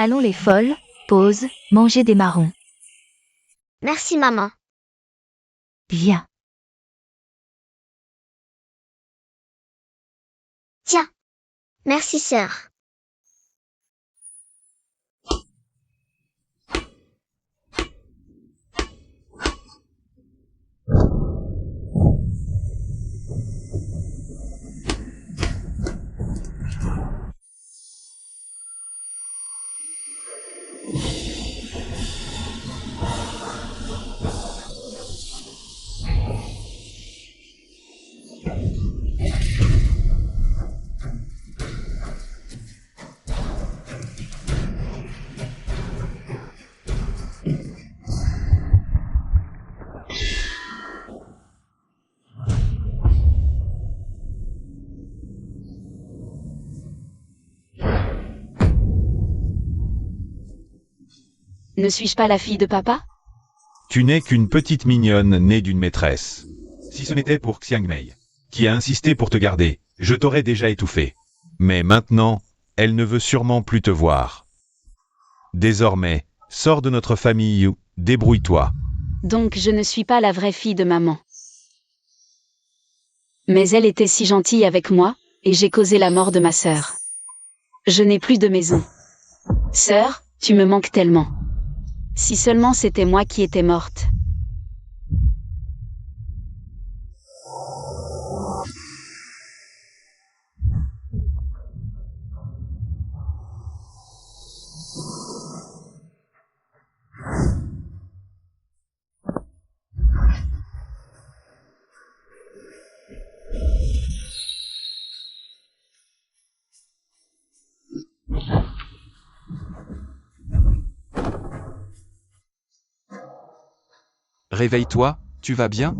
Allons les folles, pause, manger des marrons. Merci maman. Viens. Tiens. Merci sœur. Ne suis-je pas la fille de papa? Tu n'es qu'une petite mignonne née d'une maîtresse. Si ce n'était pour Xiangmei, qui a insisté pour te garder, je t'aurais déjà étouffé. Mais maintenant, elle ne veut sûrement plus te voir. Désormais, sors de notre famille ou débrouille-toi. Donc je ne suis pas la vraie fille de maman. Mais elle était si gentille avec moi, et j'ai causé la mort de ma sœur. Je n'ai plus de maison. Sœur, tu me manques tellement. Si seulement c'était moi qui étais morte. Réveille-toi, tu vas bien?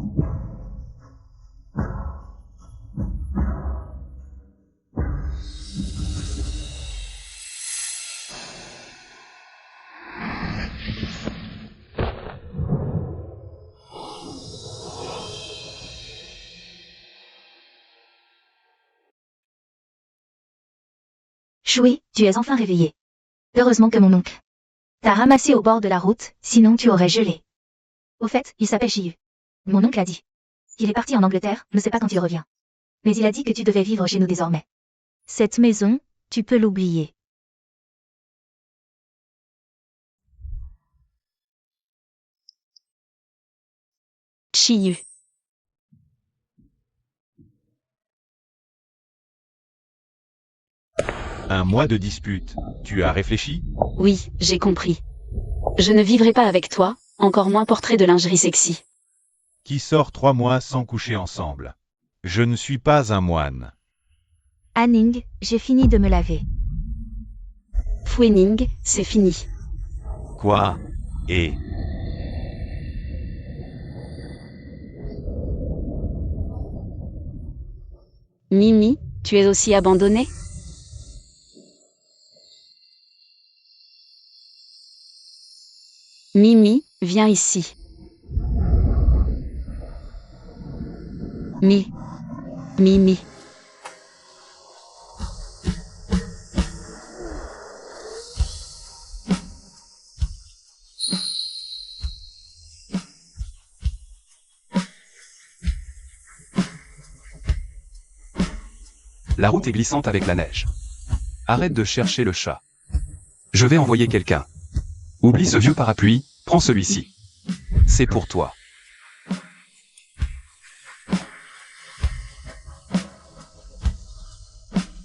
Choui, tu es enfin réveillé. Heureusement que mon oncle t'a ramassé au bord de la route, sinon tu aurais gelé. Au fait, il s'appelle Chiyu. Mon oncle a dit. Il est parti en Angleterre, ne sait pas quand il revient. Mais il a dit que tu devais vivre chez nous désormais. Cette maison, tu peux l'oublier. Chiyu. Un mois de dispute. Tu as réfléchi? Oui, j'ai compris. Je ne vivrai pas avec toi, encore moins portrait de lingerie sexy. Qui sort 3 mois sans coucher ensemble? Je ne suis pas un moine. Anning, j'ai fini de me laver. Fouening, c'est fini. Quoi? Et Mimi, tu es aussi abandonnée? Mimi, viens ici. Mimi. La route est glissante avec la neige. Arrête de chercher le chat. Je vais envoyer quelqu'un. Oublie ce vieux parapluie, prends celui-ci. C'est pour toi.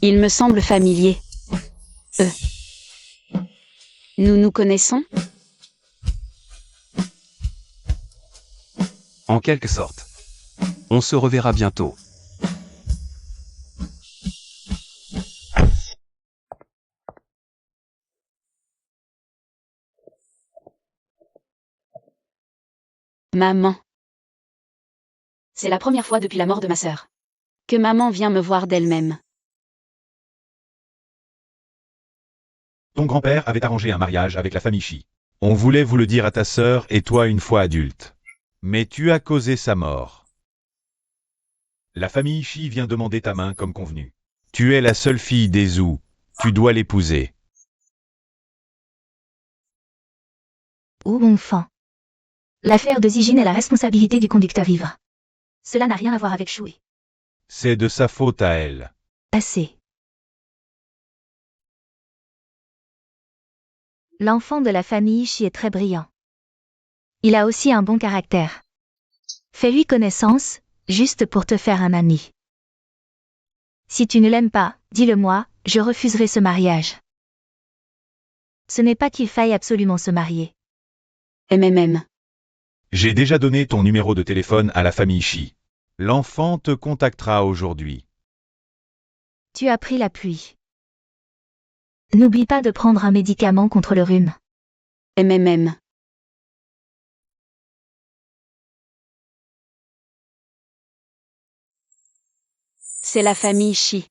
Il me semble familier. Nous nous connaissons? En quelque sorte. On se reverra bientôt. Maman. C'est la première fois depuis la mort de ma sœur que maman vient me voir d'elle-même. ton grand-père avait arrangé un mariage avec la famille Shi. On voulait vous le dire à ta sœur et toi une fois adulte. Mais tu as causé sa mort. La famille Shi vient demander ta main comme convenu. Tu es la seule fille des Zhou. Tu dois l'épouser. Oh mon enfant. L'affaire de Zijin est la responsabilité du conducteur ivre. Cela n'a rien à voir avec Shui. C'est de sa faute à elle. Assez. L'enfant de la famille Shi est très brillant. Il a aussi un bon caractère. Fais-lui connaissance, juste pour te faire un ami. Si tu ne l'aimes pas, dis-le-moi, je refuserai ce mariage. Ce n'est pas qu'il faille absolument se marier. MMM. J'ai déjà donné ton numéro de téléphone à la famille Shi. L'enfant te contactera aujourd'hui. Tu as pris la pluie. N'oublie pas de prendre un médicament contre le rhume. MMM. C'est la famille Shi.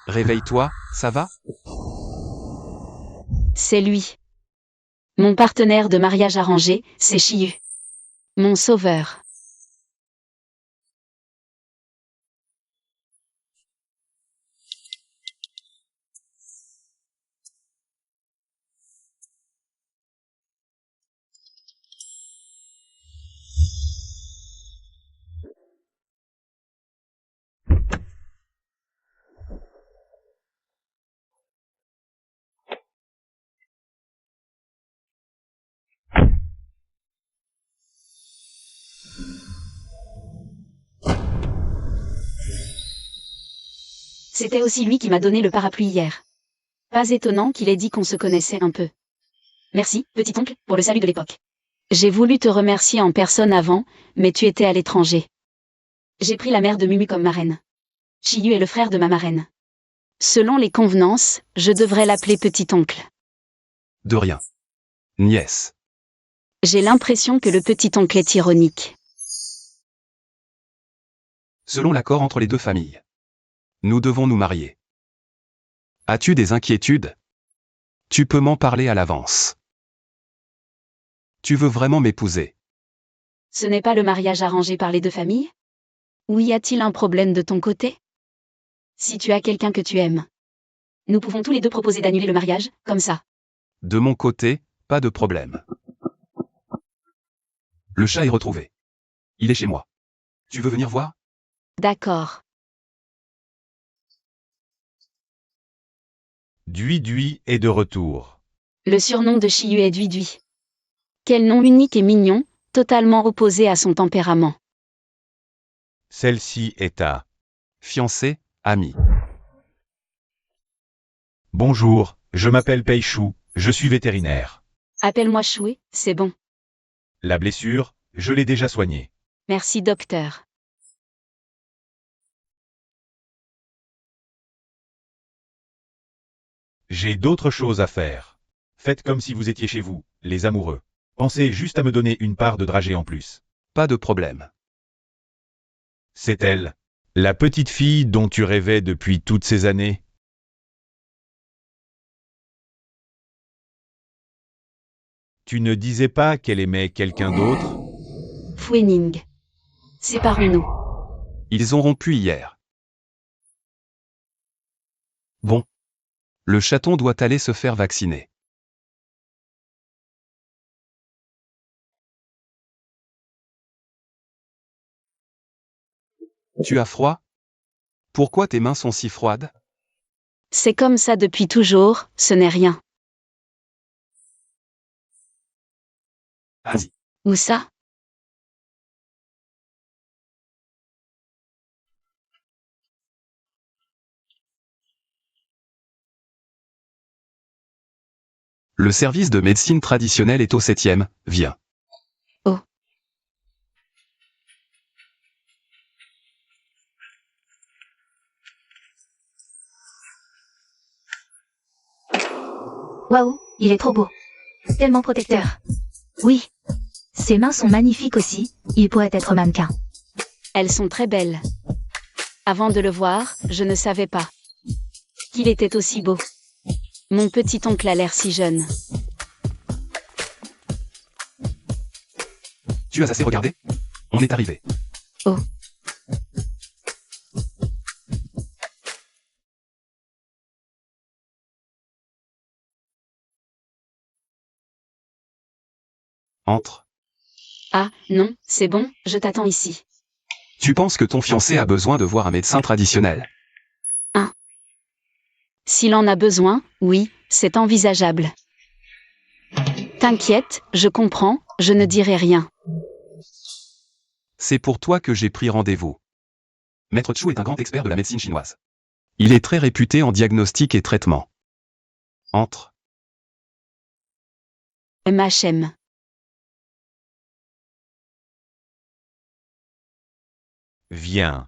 Réveille-toi, ça va? C'est lui. Mon partenaire de mariage arrangé, c'est Shiyu. Mon sauveur. C'était aussi lui qui m'a donné le parapluie hier. Pas étonnant qu'il ait dit qu'on se connaissait un peu. Merci, petit oncle, pour le salut de l'époque. J'ai voulu te remercier en personne avant, mais tu étais à l'étranger. J'ai pris la mère de Mumu comme marraine. Shiyu est le frère de ma marraine. Selon les convenances, je devrais l'appeler petit oncle. De rien. Nièce. J'ai l'impression que le petit oncle est ironique. Selon l'accord entre les deux familles. Nous devons nous marier. As-tu des inquiétudes? Tu peux m'en parler à l'avance. Tu veux vraiment m'épouser? Ce n'est pas le mariage arrangé par les deux familles? Ou y a-t-il un problème de ton côté? Si tu as quelqu'un que tu aimes, nous pouvons tous les deux proposer d'annuler le mariage, comme ça. De mon côté, pas de problème. Le chat est retrouvé. Il est chez moi. Tu veux venir voir? D'accord. Dui Dui est de retour. Le surnom de Shiyu est Dui Dui. Quel nom unique et mignon, totalement opposé à son tempérament. Celle-ci est ta. Fiancé, ami. Bonjour, je m'appelle Peishu, je suis vétérinaire. Appelle-moi Shui, c'est bon. La blessure, je l'ai déjà soignée. Merci docteur. J'ai d'autres choses à faire. Faites comme si vous étiez chez vous, les amoureux. Pensez juste à me donner une part de dragée en plus. Pas de problème. C'est elle. La petite fille dont tu rêvais depuis toutes ces années. Tu ne disais pas qu'elle aimait quelqu'un d'autre? Fuening. Séparons-nous. Ils ont rompu hier. Bon. Le chaton doit aller se faire vacciner. Tu as froid? Pourquoi tes mains sont si froides? C'est comme ça depuis toujours, ce n'est rien. Vas-y. Où ça? Le service de médecine traditionnelle est au 7e, viens. Oh. Waouh, il est trop beau. Tellement protecteur. Oui. Ses mains sont magnifiques aussi, il pourrait être mannequin. Elles sont très belles. Avant de le voir, je ne savais pas qu'il était aussi beau. Mon petit oncle a l'air si jeune. Tu as assez regardé? On est arrivé. Oh. Entre. Ah, non, c'est bon, je t'attends ici. Tu penses que ton fiancé a besoin de voir un médecin traditionnel? S'il en a besoin, oui, c'est envisageable. T'inquiète, je comprends, je ne dirai rien. C'est pour toi que j'ai pris rendez-vous. Maître Chu est un grand expert de la médecine chinoise. Il est très réputé en diagnostic et traitement. Entre. MHM. Viens.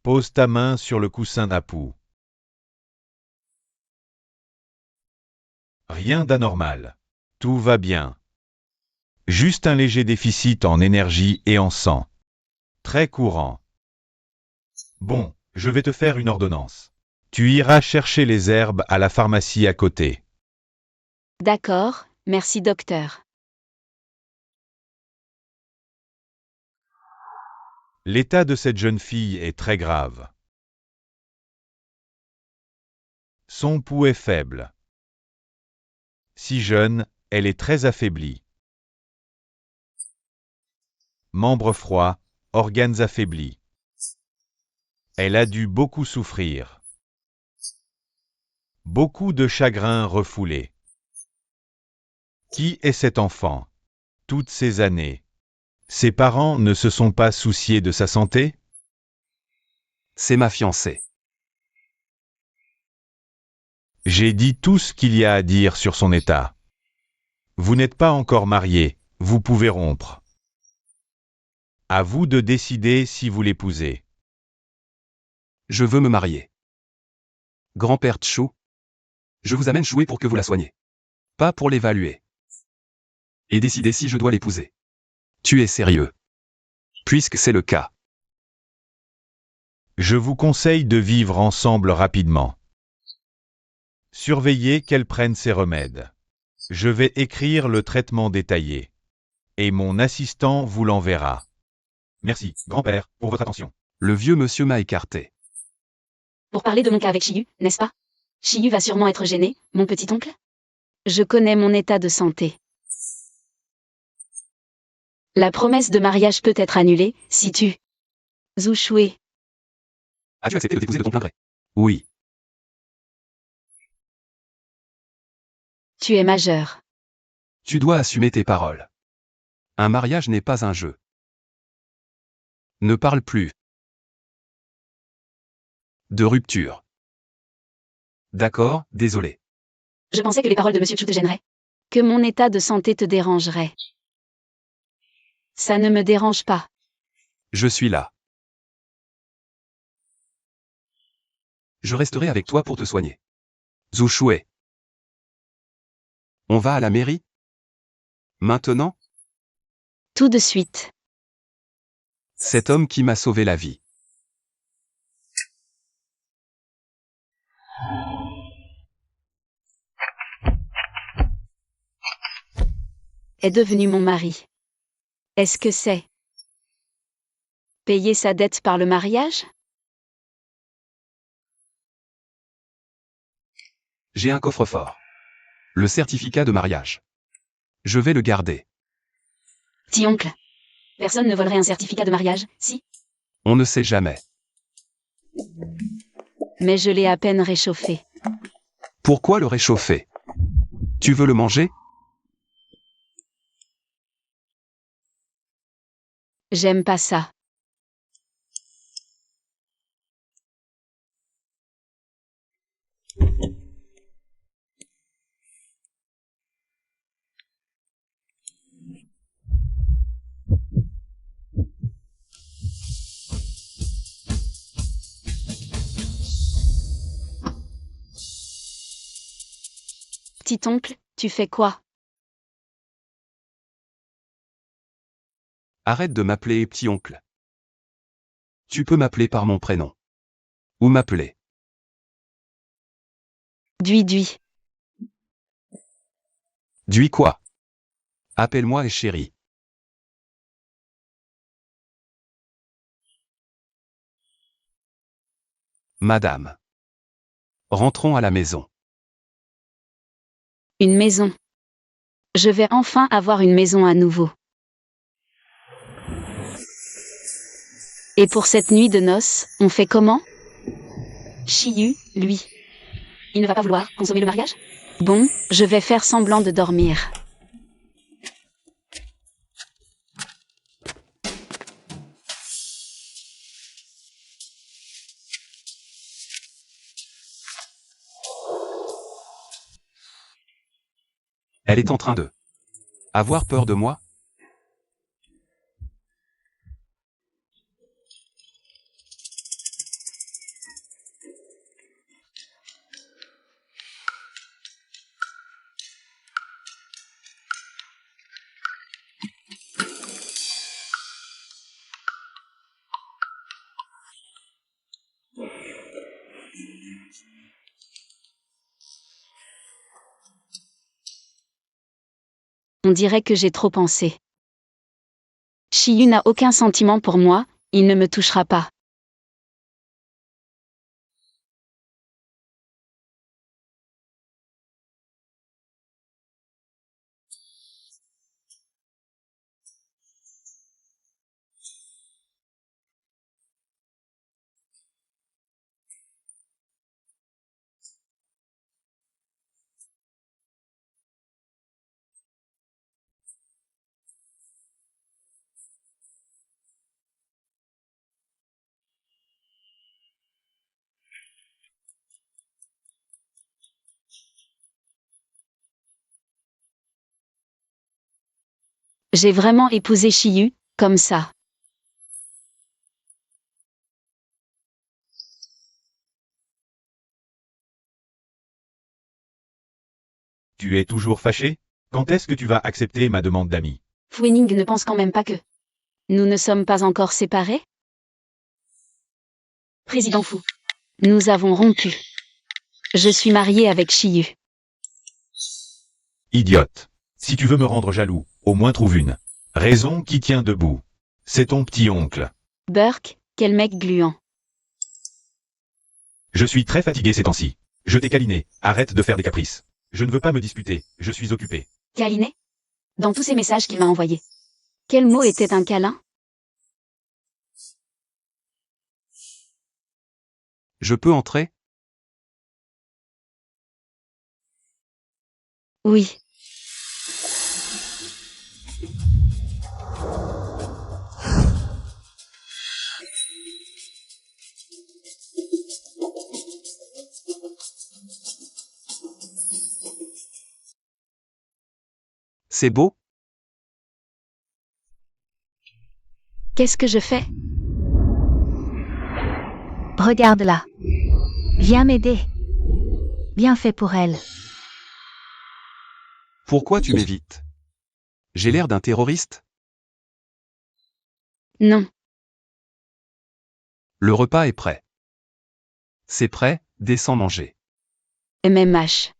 Pose ta main sur le coussin d'apout. Rien d'anormal. Tout va bien. Juste un léger déficit en énergie et en sang. Très courant. Bon, je vais te faire une ordonnance. Tu iras chercher les herbes à la pharmacie à côté. D'accord, merci docteur. L'état de cette jeune fille est très grave. Son pouls est faible. Si jeune, elle est très affaiblie. Membres froids, organes affaiblis. Elle a dû beaucoup souffrir. Beaucoup de chagrin refoulé. Qui est cet enfant? Toutes ces années. Ses parents ne se sont pas souciés de sa santé? C'est ma fiancée. J'ai dit tout ce qu'il y a à dire sur son état. Vous n'êtes pas encore marié, vous pouvez rompre. À vous de décider si vous l'épousez. Je veux me marier. Grand-père Chu. Je vous amène Choué pour que vous la soignez. Pas pour l'évaluer. Et décider si je dois l'épouser. Tu es sérieux? Puisque c'est le cas. Je vous conseille de vivre ensemble rapidement. Surveillez qu'elle prenne ses remèdes. Je vais écrire le traitement détaillé. Et mon assistant vous l'enverra. Merci, grand-père, pour votre attention. Le vieux monsieur m'a écarté. Pour parler de mon cas avec Chiyu, n'est-ce pas? Chiyu va sûrement être gêné, mon petit oncle. Je connais mon état de santé. La promesse de mariage peut être annulée, si tu... Zhu Shui. As-tu accepté de t'épouser de ton plein gré? Oui. Tu es majeur. Tu dois assumer tes paroles. Un mariage n'est pas un jeu. Ne parle plus. De rupture. D'accord, désolé. Je pensais que les paroles de Monsieur Chu te gêneraient. Que mon état de santé te dérangerait. Ça ne me dérange pas. Je suis là. Je resterai avec toi pour te soigner. Zhu Shui. On va à la mairie? Maintenant? Tout de suite. Cet homme qui m'a sauvé la vie. Est devenu mon mari. Est-ce que c'est payer sa dette par le mariage? J'ai un coffre-fort. Le certificat de mariage. Je vais le garder. Petit oncle. Personne ne volerait un certificat de mariage, si? On ne sait jamais. Mais je l'ai à peine réchauffé. Pourquoi le réchauffer? Tu veux le manger? J'aime pas ça. Petit oncle, tu fais quoi? Arrête de m'appeler petit oncle. Tu peux m'appeler par mon prénom. Ou m'appeler. Dui. Dui quoi? Appelle-moi chérie. Madame. Rentrons à la maison. Une maison. Je vais enfin avoir une maison à nouveau. Et pour cette nuit de noces, on fait comment? Shiyu, lui. Il ne va pas vouloir consommer le mariage? Bon, je vais faire semblant de dormir. Elle est en train de avoir peur de moi? On dirait que j'ai trop pensé. Shiyu n'a aucun sentiment pour moi, il ne me touchera pas. J'ai vraiment épousé Shiyu, comme ça. Tu es toujours fâché? Quand est-ce que tu vas accepter ma demande d'ami? Fwening ne pense quand même pas que nous ne sommes pas encore séparés? Président fou. Nous avons rompu. Je suis mariée avec Shiyu. Idiote. Si tu veux me rendre jaloux, au moins trouve une raison qui tient debout. C'est ton petit oncle. Burke, quel mec gluant. Je suis très fatigué ces temps-ci. Je t'ai câliné, arrête de faire des caprices. Je ne veux pas me disputer, je suis occupé. Câliné? Dans tous ces messages qu'il m'a envoyés. Quel mot était un câlin? Je peux entrer? Oui. C'est beau? Qu'est-ce que je fais? Regarde-la. Viens m'aider. Bien fait pour elle. Pourquoi tu m'évites? J'ai l'air d'un terroriste? Non. Le repas est prêt. C'est prêt, descends manger. MMH.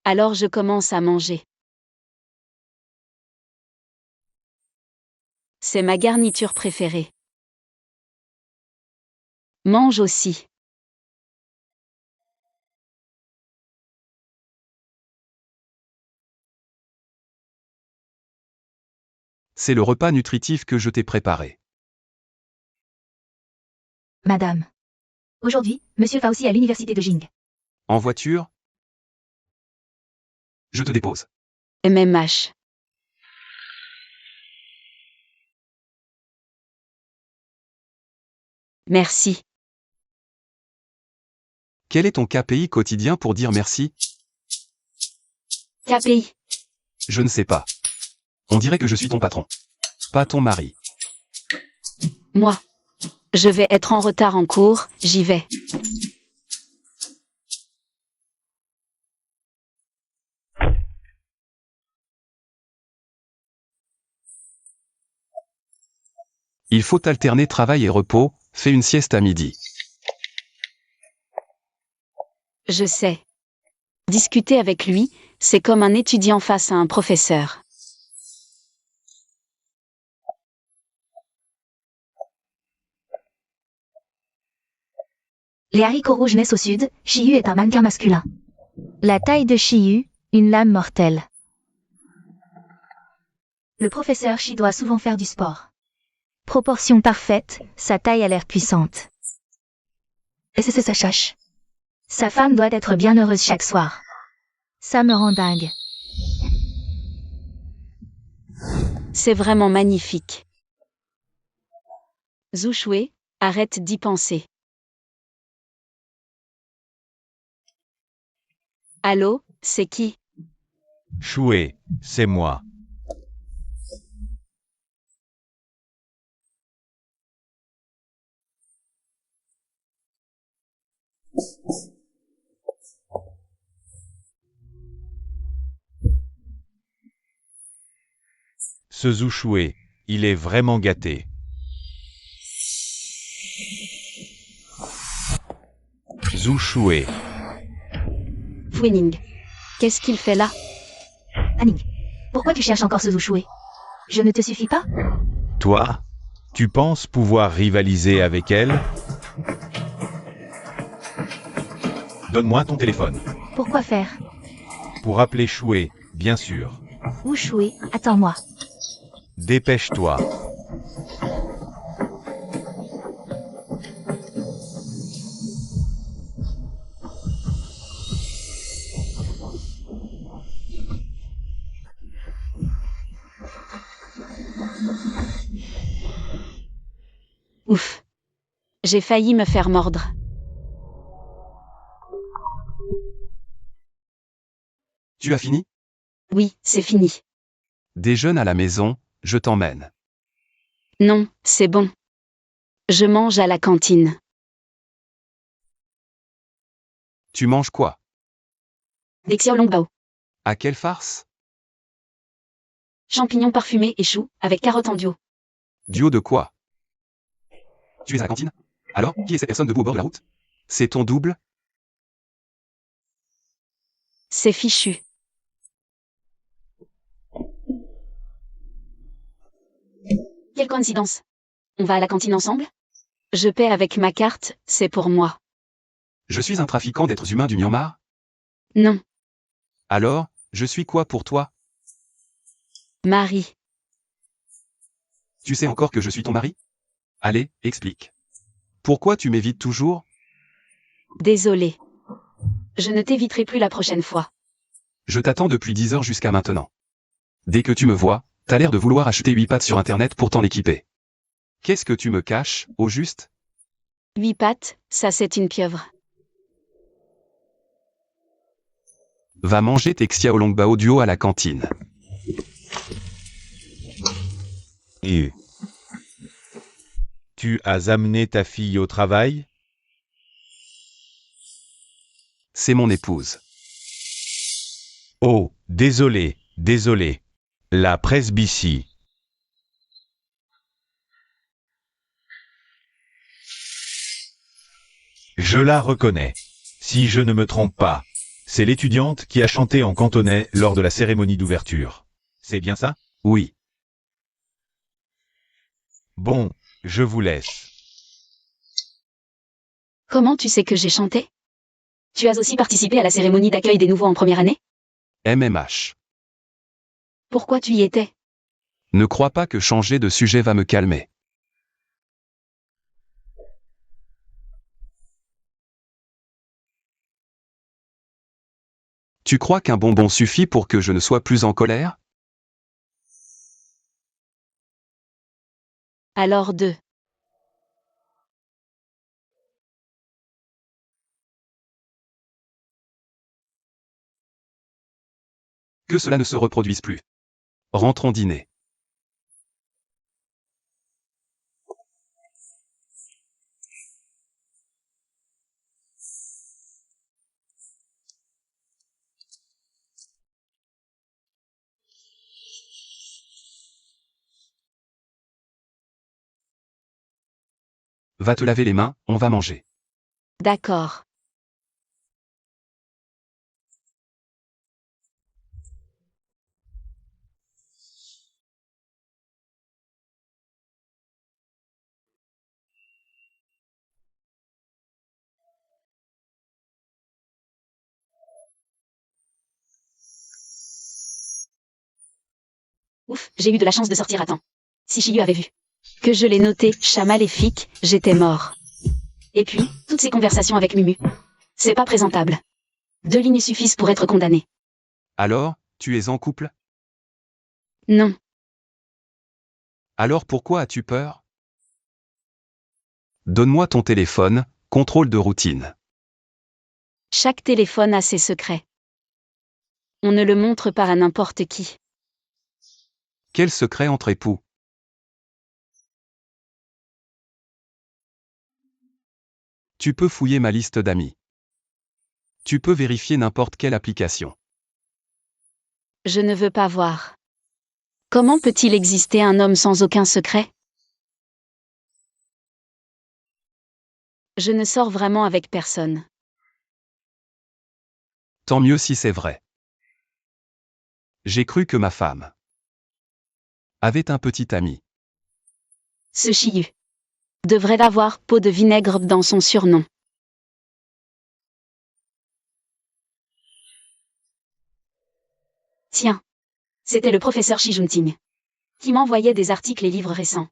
Alors je commence à manger. C'est ma garniture préférée. Mange aussi. C'est le repas nutritif que je t'ai préparé. Madame. Aujourd'hui, Monsieur va aussi à l'université de Jing. En voiture? Je te dépose. MMH. Merci. Quel est ton KPI quotidien pour dire merci? KPI. Je ne sais pas. On dirait que je suis ton patron. Pas ton mari. Moi. Je vais être en retard en cours, j'y vais. Il faut alterner travail et repos, fais une sieste à midi. Je sais. Discuter avec lui, c'est comme un étudiant face à un professeur. Les haricots rouges naissent au sud, Shiyu est un mannequin masculin. La taille de Shiyu, une lame mortelle. Le professeur Shi doit souvent faire du sport. Proportion parfaite, sa taille a l'air puissante. Et c'est sa chache. Sa femme doit être bien heureuse chaque soir. Ça me rend dingue. C'est vraiment magnifique. Zhu Shui, arrête d'y penser. Allô, c'est qui? Choué, c'est moi. Ce Zouchoué, il est vraiment gâté. Zouchoué, Fuining. Qu'est-ce qu'il fait là? Anning, pourquoi tu cherches encore ce Zouchoué? Je ne te suffis pas? toi, tu penses pouvoir rivaliser avec elle? Donne-moi ton téléphone. Pourquoi faire? Pour appeler Choué, bien sûr. Zouchoué, attends-moi. Dépêche-toi. Ouf. J'ai failli me faire mordre. Tu as fini? Oui, c'est fini. Déjeune à la maison, je t'emmène. Non, c'est bon. Je mange à la cantine. Tu manges quoi? Des xiaolongbao. À quelle farce? Champignons parfumés et choux, avec carottes en duo. Duo de quoi? Tu es à la cantine? Alors, qui est cette personne debout au bord de la route? C'est ton double? C'est fichu. Quelle coïncidence. On va à la cantine ensemble? Je paie avec ma carte, c'est pour moi. Je suis un trafiquant d'êtres humains du Myanmar? Non, Alors, je suis quoi pour toi? Marie. Tu sais encore que je suis ton mari? Allez, explique. Pourquoi tu m'évites toujours? Désolée. Je ne t'éviterai plus la prochaine fois. Je t'attends depuis 10 heures jusqu'à maintenant. Dès que tu me vois, t'as l'air de vouloir acheter 8 pattes sur internet pour t'en équiper. Qu'est-ce que tu me caches, au juste? 8 pattes, ça c'est une pieuvre. Va manger tes xiaolongbao duo à la cantine. Et tu as amené ta fille au travail? C'est mon épouse. Oh, désolé, désolé. La presbytie. Je la reconnais. Si je ne me trompe pas, c'est l'étudiante qui a chanté en cantonais lors de la cérémonie d'ouverture. C'est bien ça? Oui. Bon, je vous laisse. Comment tu sais que j'ai chanté? Tu as aussi participé à la cérémonie d'accueil des nouveaux en première année? MMH. Pourquoi tu y étais? Ne crois pas que changer de sujet va me calmer. Tu crois qu'un bonbon suffit pour que je ne sois plus en colère? Alors 2. Que cela ne se reproduise plus. Rentrons dîner. Va te laver les mains, on va manger. D'accord. Ouf, J'ai eu de la chance de sortir à temps. Si Shiyu avait vu que je l'ai noté, chat maléfique, j'étais mort. Et puis, toutes ces conversations avec Mumu. C'est pas présentable. 2 lignes suffisent pour être condamné. Alors, tu es en couple? Non. Alors pourquoi as-tu peur? Donne-moi ton téléphone, contrôle de routine. Chaque téléphone a ses secrets. On ne le montre pas à n'importe qui. Quel secret entre époux? Tu peux fouiller ma liste d'amis. Tu peux vérifier n'importe quelle application. Je ne veux pas voir. Comment peut-il exister un homme sans aucun secret? Je ne sors vraiment avec personne. Tant mieux si c'est vrai. J'ai cru que ma femme avait un petit ami. Ce Shiyu devrait avoir peau de vinaigre dans son surnom. Tiens, c'était le professeur Shijunting qui m'envoyait des articles et livres récents.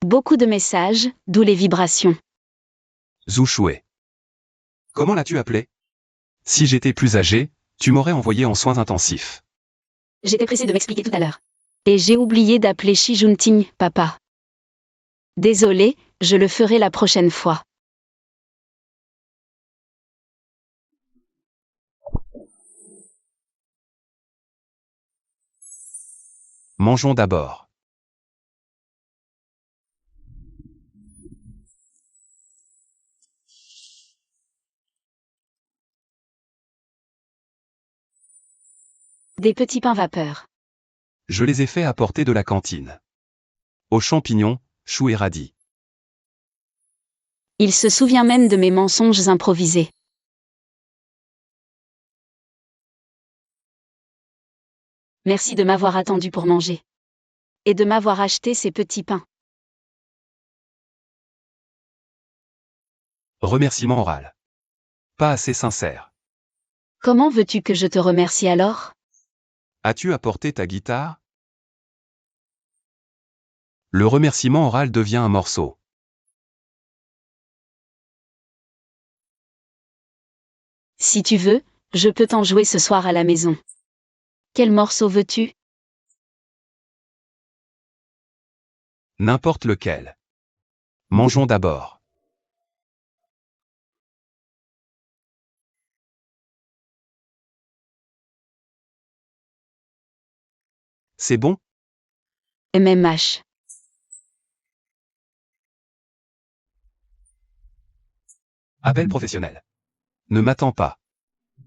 Beaucoup de messages, d'où les vibrations. Zhu Shui. Comment l'as-tu appelé? Si j'étais plus âgé, tu m'aurais envoyé en soins intensifs. J'étais pressé de m'expliquer tout à l'heure. Et j'ai oublié d'appeler Shijunting papa. Désolé, je le ferai la prochaine fois. Mangeons d'abord. Des petits pains vapeur. Je les ai fait apporter de la cantine. Aux champignons, choux et radis. Il se souvient même de mes mensonges improvisés. Merci de m'avoir attendu pour manger. Et de m'avoir acheté ces petits pains. Remerciement oral. Pas assez sincère. Comment veux-tu que je te remercie alors? As-tu apporté ta guitare? Le remerciement oral devient un morceau. Si tu veux, je peux t'en jouer ce soir à la maison. Quel morceau veux-tu? N'importe lequel. Mangeons d'abord. C'est bon? MMH. Appel professionnel. Ne m'attends pas.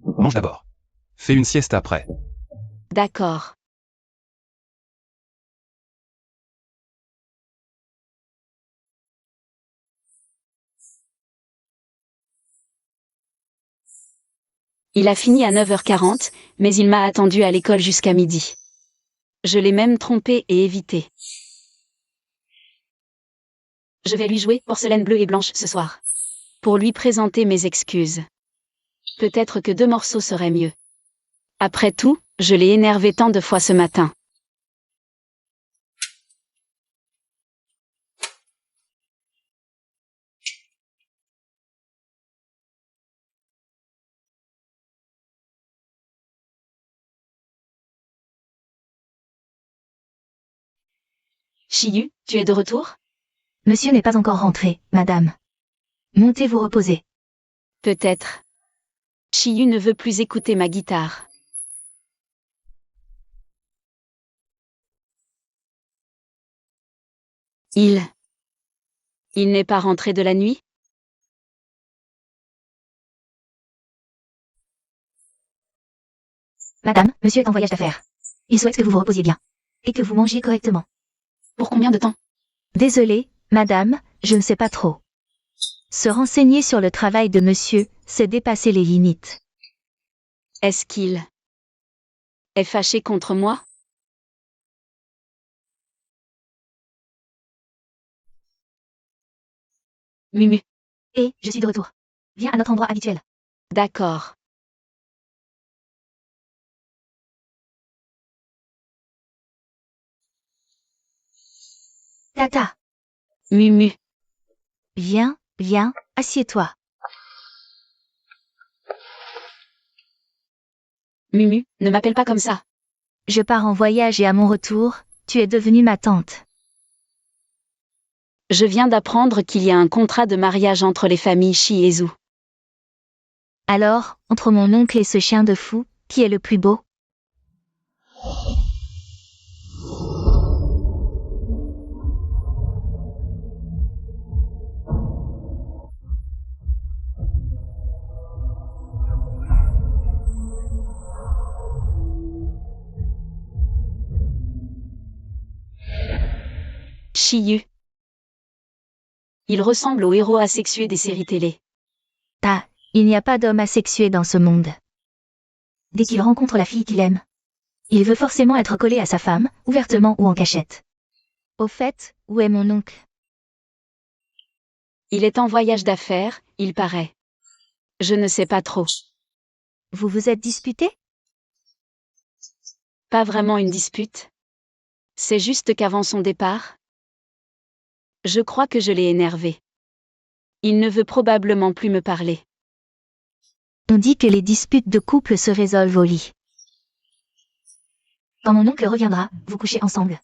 Mange d'abord. Fais une sieste après. D'accord. Il a fini à 9h40, mais il m'a attendu à l'école jusqu'à midi. Je l'ai même trompé et évité. Je vais lui jouer Porcelaine bleue et blanche ce soir. Pour lui présenter mes excuses. Peut-être que 2 morceaux seraient mieux. Après tout, je l'ai énervé tant de fois ce matin. Shiyu, tu es de retour? Monsieur n'est pas encore rentré, madame. Montez vous reposer. Peut-être. Shiyu ne veut plus écouter ma guitare. Il n'est pas rentré de la nuit? Madame, monsieur est en voyage d'affaires. Il souhaite que vous vous reposiez bien. Et que vous mangiez correctement. Pour combien de temps? Désolée, madame, je ne sais pas trop. Se renseigner sur le travail de monsieur, c'est dépasser les limites. Est-ce qu'il est fâché contre moi? Mumu. Et, je suis de retour. Viens à notre endroit habituel. D'accord. Tata, Mumu. viens, viens, assieds-toi. Mumu, ne m'appelle pas comme ça. Je pars en voyage et à mon retour, tu es devenue ma tante. Je viens d'apprendre qu'il y a un contrat de mariage entre les familles Shi et Zhu. Alors, entre mon oncle et ce chien de fou, qui est le plus beau? Shiyu. Il ressemble au héros asexué des séries télé. Il n'y a pas d'homme asexué dans ce monde. Dès qu'il rencontre la fille qu'il aime, il veut forcément être collé à sa femme, ouvertement ou en cachette. Au fait, où est mon oncle? Il est en voyage d'affaires, il paraît. Je ne sais pas trop. Vous vous êtes disputé? Pas vraiment une dispute. C'est juste qu'avant son départ, je crois que je l'ai énervé. Il ne veut probablement plus me parler. On dit que les disputes de couple se résolvent au lit. Quand mon oncle reviendra, vous couchez ensemble.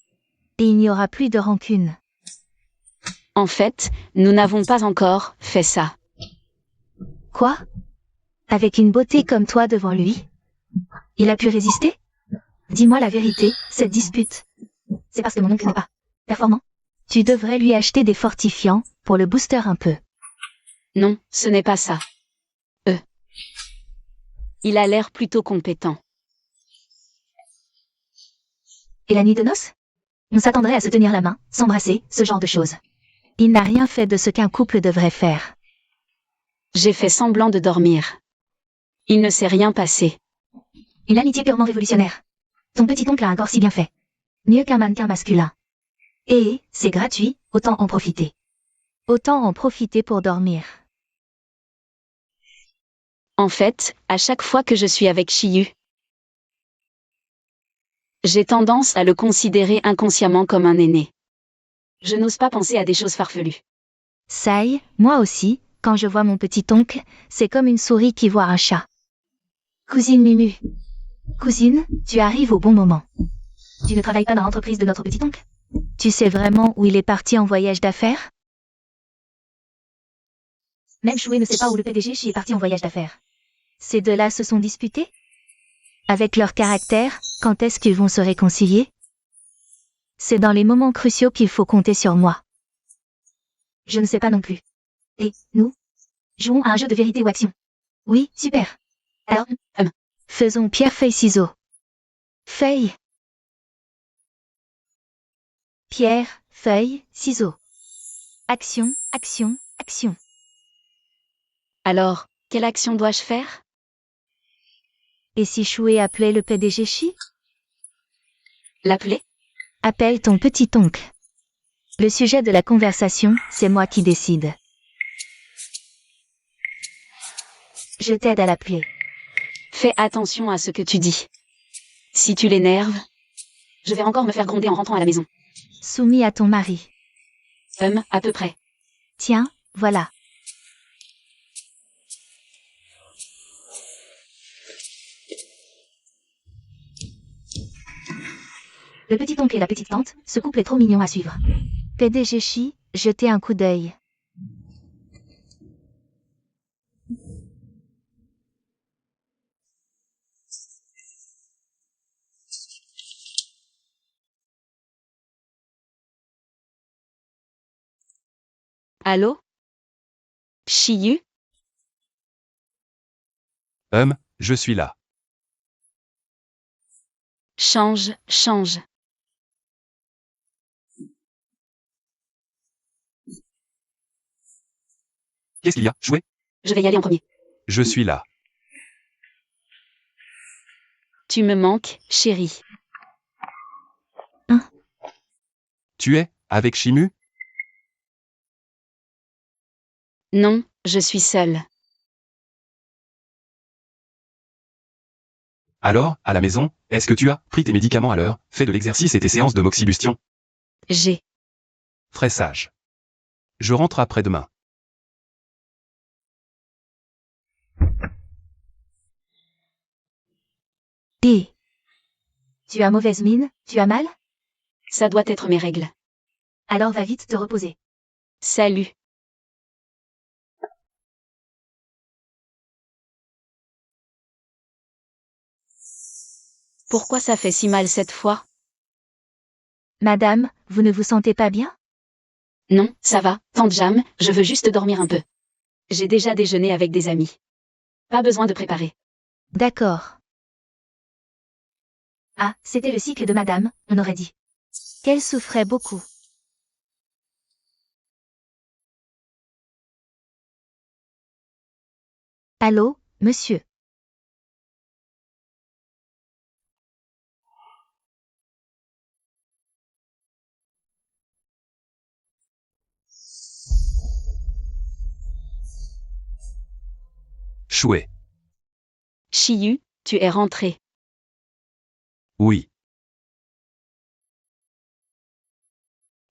Et il n'y aura plus de rancune. En fait, nous n'avons pas encore fait ça. Quoi? Avec une beauté comme toi devant lui? Il a pu résister? Dis-moi la vérité, cette dispute. C'est parce que mon oncle n'est pas performant? Tu devrais lui acheter des fortifiants, pour le booster un peu. Non, ce n'est pas ça. Il a l'air plutôt compétent. Et la nuit de noces? On s'attendrait à se tenir la main, s'embrasser, ce genre de choses. Il n'a rien fait de ce qu'un couple devrait faire. J'ai fait semblant de dormir. Il ne s'est rien passé. Une amitié purement révolutionnaire. Ton petit oncle a un corps si bien fait. Mieux qu'un mannequin masculin. Et, c'est gratuit, autant en profiter. Autant en profiter pour dormir. En fait, à chaque fois que je suis avec Shiyu, j'ai tendance à le considérer inconsciemment comme un aîné. Je n'ose pas penser à des choses farfelues. Sai, moi aussi, quand je vois mon petit oncle, c'est comme une souris qui voit un chat. Cousine Mumu. Cousine, tu arrives au bon moment. Tu ne travailles pas dans l'entreprise de notre petit oncle? Tu sais vraiment où il est parti en voyage d'affaires? Même Choué ne sait pas où le PDG Chi est parti en voyage d'affaires. Ces deux-là se sont disputés? Avec leur caractère, quand est-ce qu'ils vont se réconcilier? C'est dans les moments cruciaux qu'il faut compter sur moi. Je ne sais pas non plus. Et, nous? Jouons à un jeu de vérité ou action. Oui, super. Alors, faisons pierre-feuille-ciseaux. Feuille. Pierre, feuille, ciseaux. Action, action, action. Alors, quelle action dois-je faire? Et si Choué appelait le PDG Chi? L'appeler? Appelle ton petit oncle. Le sujet de la conversation, c'est moi qui décide. Je t'aide à l'appeler. Fais attention à ce que tu dis. Si tu l'énerves, je vais encore me faire gronder en rentrant à la maison. Soumis à ton mari. À peu près. Tiens, voilà. Le petit oncle et la petite tante, ce couple est trop mignon à suivre. PDG Chi, jetez un coup d'œil. Allô? Shiyu? Je suis là. Change. Qu'est-ce qu'il y a, Choué? Je vais y aller en premier. Je suis là. Tu me manques, chérie. Tu es, avec Shimu? Non, je suis seule. Alors, à la maison, est-ce que tu as pris tes médicaments à l'heure, fait de l'exercice et tes séances de moxibustion? J'ai Fressage. Je rentre après-demain. D. Tu as mauvaise mine, tu as mal? Ça doit être mes règles. Alors va vite te reposer. Salut. Pourquoi ça fait si mal cette fois? Madame, vous ne vous sentez pas bien? Non, ça va, tante Jam, je veux juste dormir un peu. J'ai déjà déjeuné avec des amis. Pas besoin de préparer. D'accord. Ah, c'était le cycle de madame, on aurait dit. Qu'elle souffrait beaucoup. Allô, monsieur. Chouet. Chiyu, tu es rentré. Oui.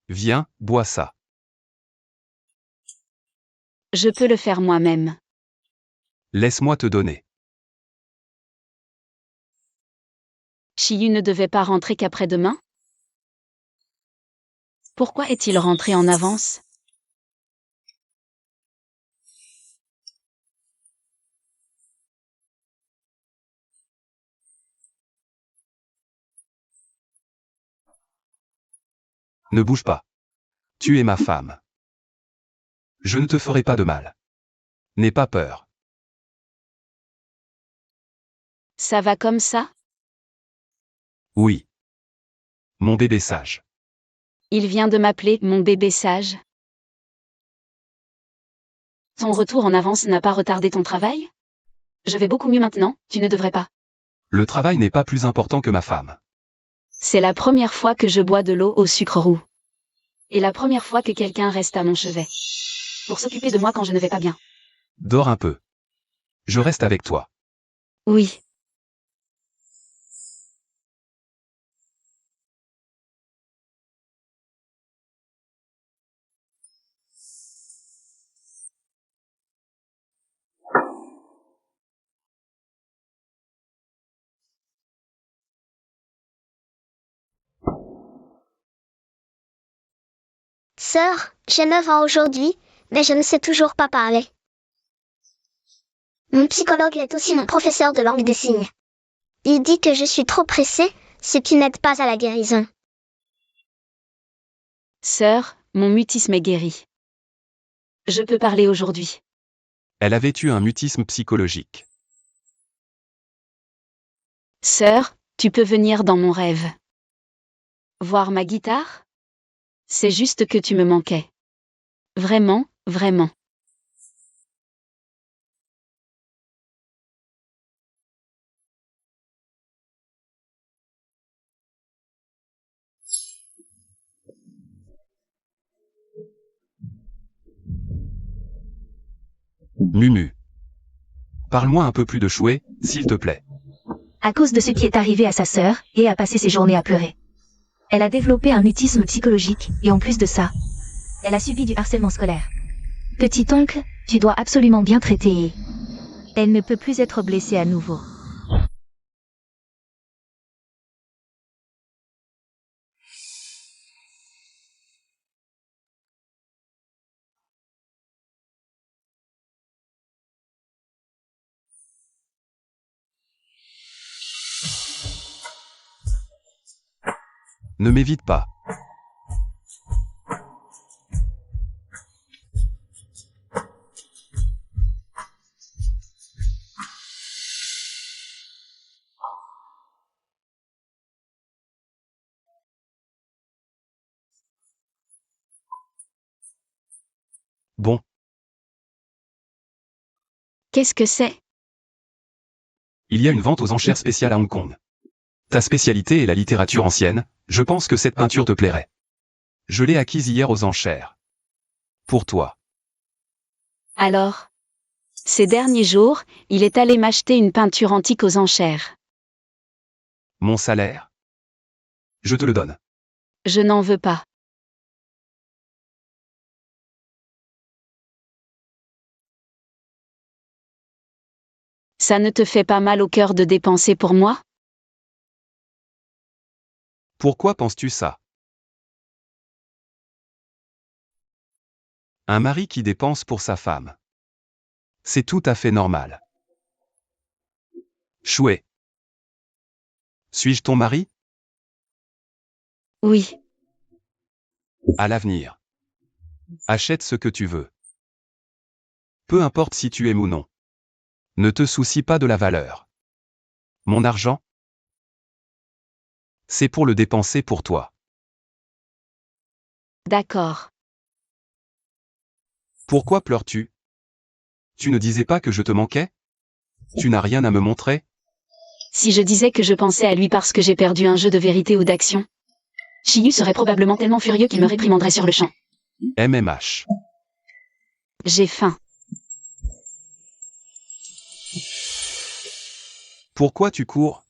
Viens, bois ça. Je peux le faire moi-même. Laisse-moi te donner. Chiyu ne devait pas rentrer qu'après-demain? Pourquoi est-il rentré en avance? Ne bouge pas. Tu es ma femme. Je ne te ferai pas de mal. N'aie pas peur. Ça va comme ça? Oui. Mon bébé sage. Il vient de m'appeler mon bébé sage. Ton retour en avance n'a pas retardé ton travail? Je vais beaucoup mieux maintenant, tu ne devrais pas. Le travail n'est pas plus important que ma femme. C'est la première fois que je bois de l'eau au sucre roux. Et la première fois que quelqu'un reste à mon chevet. Pour s'occuper de moi quand je ne vais pas bien. Dors un peu. Je reste avec toi. Oui. Sœur, j'ai 9 ans aujourd'hui, mais je ne sais toujours pas parler. Mon psychologue est aussi mon professeur de langue des signes. Il dit que je suis trop pressée, ce qui n'aide pas à la guérison. Sœur, mon mutisme est guéri. Je peux parler aujourd'hui. Elle avait eu un mutisme psychologique. Sœur, tu peux venir dans mon rêve. Voir ma guitare? C'est juste que tu me manquais. Vraiment, vraiment. Mumu. Parle-moi un peu plus de Chouet, s'il te plaît. À cause de ce qui est arrivé à sa sœur, et a passé ses journées à pleurer. Elle a développé un mutisme psychologique, et en plus de ça, elle a subi du harcèlement scolaire. Petit oncle, tu dois absolument bien traiter et... Elle ne peut plus être blessée à nouveau. Ne m'évite pas. Bon, Qu'est-ce que c'est? il y a une vente aux enchères spéciales à Hong Kong. Ta spécialité est la littérature ancienne, je pense que cette peinture te plairait. Je l'ai acquise hier aux enchères. Pour toi. Alors? Ces derniers jours, il est allé m'acheter une peinture antique aux enchères. Mon salaire? Je te le donne. Je n'en veux pas. Ça ne te fait pas mal au cœur de dépenser pour moi? Pourquoi penses-tu ça? Un mari qui dépense pour sa femme. C'est tout à fait normal. Chouette. Suis-je ton mari? Oui. À l'avenir. Achète ce que tu veux. Peu importe si tu aimes ou non. Ne te soucie pas de la valeur. Mon argent? C'est pour le dépenser pour toi. D'accord. Pourquoi pleures-tu? Tu ne disais pas que je te manquais? Tu n'as rien à me montrer? Si je disais que je pensais à lui parce que j'ai perdu un jeu de vérité ou d'action, Chiyu serait probablement tellement furieux qu'il me réprimanderait sur le champ. MMH. J'ai faim. Pourquoi tu cours?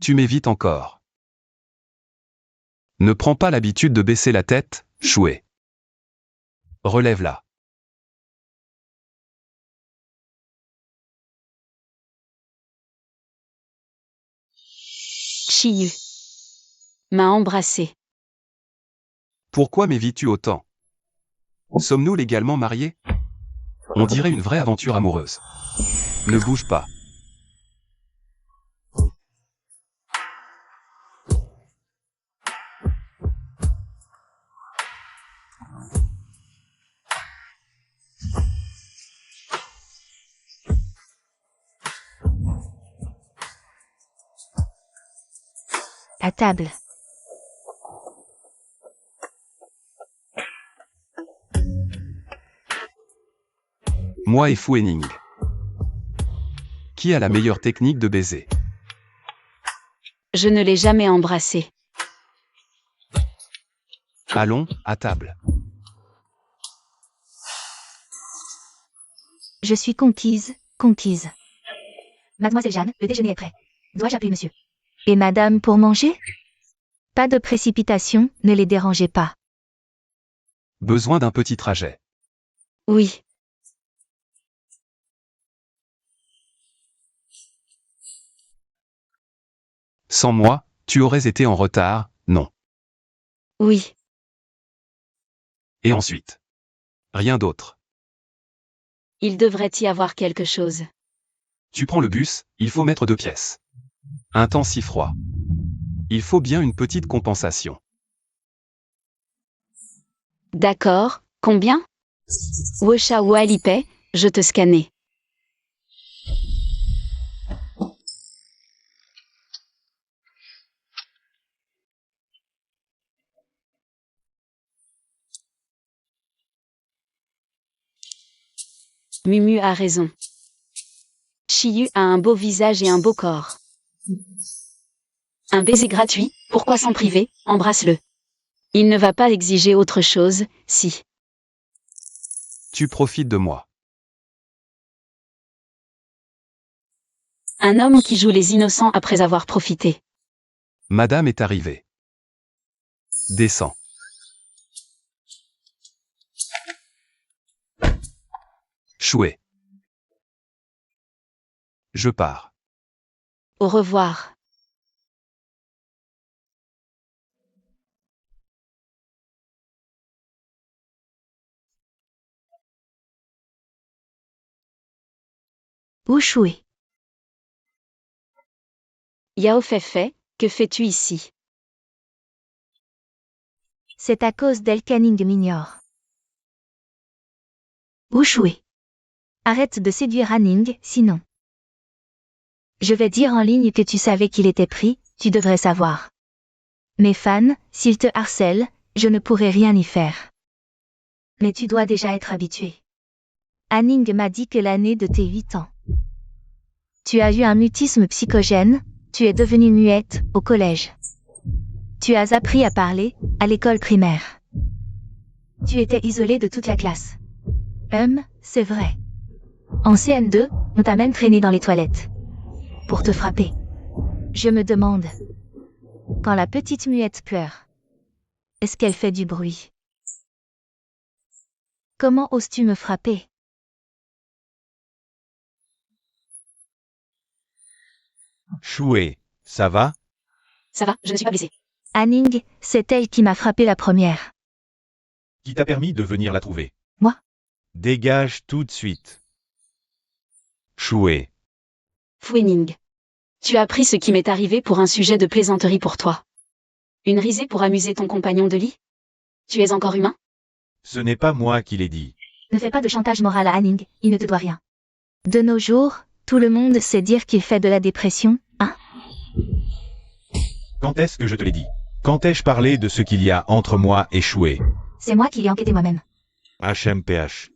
Tu m'évites encore. Ne prends pas l'habitude de baisser la tête, chouet. Relève-la. Chiyu m'a embrassé. Pourquoi m'évites-tu autant? Sommes-nous légalement mariés? On dirait une vraie aventure amoureuse. Ne bouge pas. À table. Moi et Fu Henning. Qui a la meilleure technique de baiser? Je ne l'ai jamais embrassé. Allons, à table. Je suis conquise, conquise. Mademoiselle Jeanne, le déjeuner est prêt. Dois-je appeler monsieur? Et madame pour manger? Pas de précipitation, ne les dérangez pas. Besoin d'un petit trajet. Oui. Sans moi, tu aurais été en retard, non. Oui. Et ensuite? Rien d'autre. Il devrait y avoir quelque chose. Tu prends le bus, il faut mettre 2 pièces. Un temps si froid. Il faut bien une petite compensation. D'accord, combien? Wosha Walipay, je te scannais. Mumu a raison. Chiyu a un beau visage et un beau corps. Un baiser gratuit, pourquoi s'en priver? Embrasse-le. Il ne va pas exiger autre chose, si. Tu profites de moi. Un homme qui joue les innocents après avoir profité. Madame est arrivée. Descends. Chouet. Je pars. Au revoir. Ushui. Yao Feifei, que fais-tu ici? C'est à cause d'El Canning m'ignore. Ushui. Arrête de séduire Hanning, sinon. Je vais dire en ligne que tu savais qu'il était pris, tu devrais savoir. Mes fans, s'ils te harcèlent, je ne pourrai rien y faire. Mais tu dois déjà être habitué. Hanning m'a dit que l'année de tes 8 ans. Tu as eu un mutisme psychogène, tu es devenue muette, au collège. Tu as appris à parler, à l'école primaire. Tu étais isolée de toute la classe. C'est vrai. En CN2, on t'a même traîné dans les toilettes. Pour te frapper. Je me demande. Quand la petite muette pleure. Est-ce qu'elle fait du bruit? Comment oses-tu me frapper? Choué, ça va? Ça va, je ne suis pas blessée. Anning, c'est elle qui m'a frappé la première. Qui t'a permis de venir la trouver? Moi. Dégage tout de suite. Choué. Fouening. Tu as pris ce qui m'est arrivé pour un sujet de plaisanterie pour toi. Une risée pour amuser ton compagnon de lit? Tu es encore humain? Ce n'est pas moi qui l'ai dit. Ne fais pas de chantage moral à Anning, il ne te doit rien. De nos jours, tout le monde sait dire qu'il fait de la dépression, hein? Quand est-ce que je te l'ai dit? Quand ai-je parlé de ce qu'il y a entre moi et Choué? C'est moi qui l'ai enquêté moi-même. HMPH.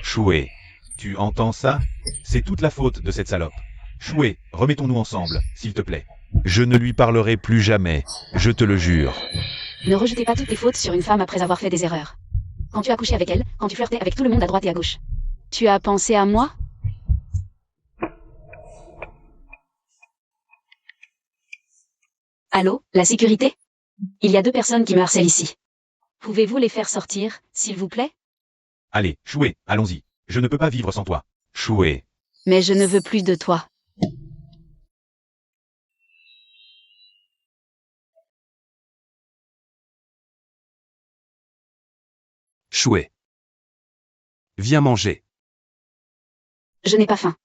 Choué. Tu entends ça? C'est toute la faute de cette salope. Choué, remettons-nous ensemble, s'il te plaît. Je ne lui parlerai plus jamais, je te le jure. Ne rejetez pas toutes tes fautes sur une femme après avoir fait des erreurs. Quand tu as couché avec elle, quand tu flirtais avec tout le monde à droite et à gauche. Tu as pensé à moi? Allô, la sécurité? Il y a 2 personnes qui me harcèlent ici. Pouvez-vous les faire sortir, s'il vous plaît? Allez, Choué, allons-y. Je ne peux pas vivre sans toi. Choué. Mais je ne veux plus de toi. Choué. Viens manger. Je n'ai pas faim.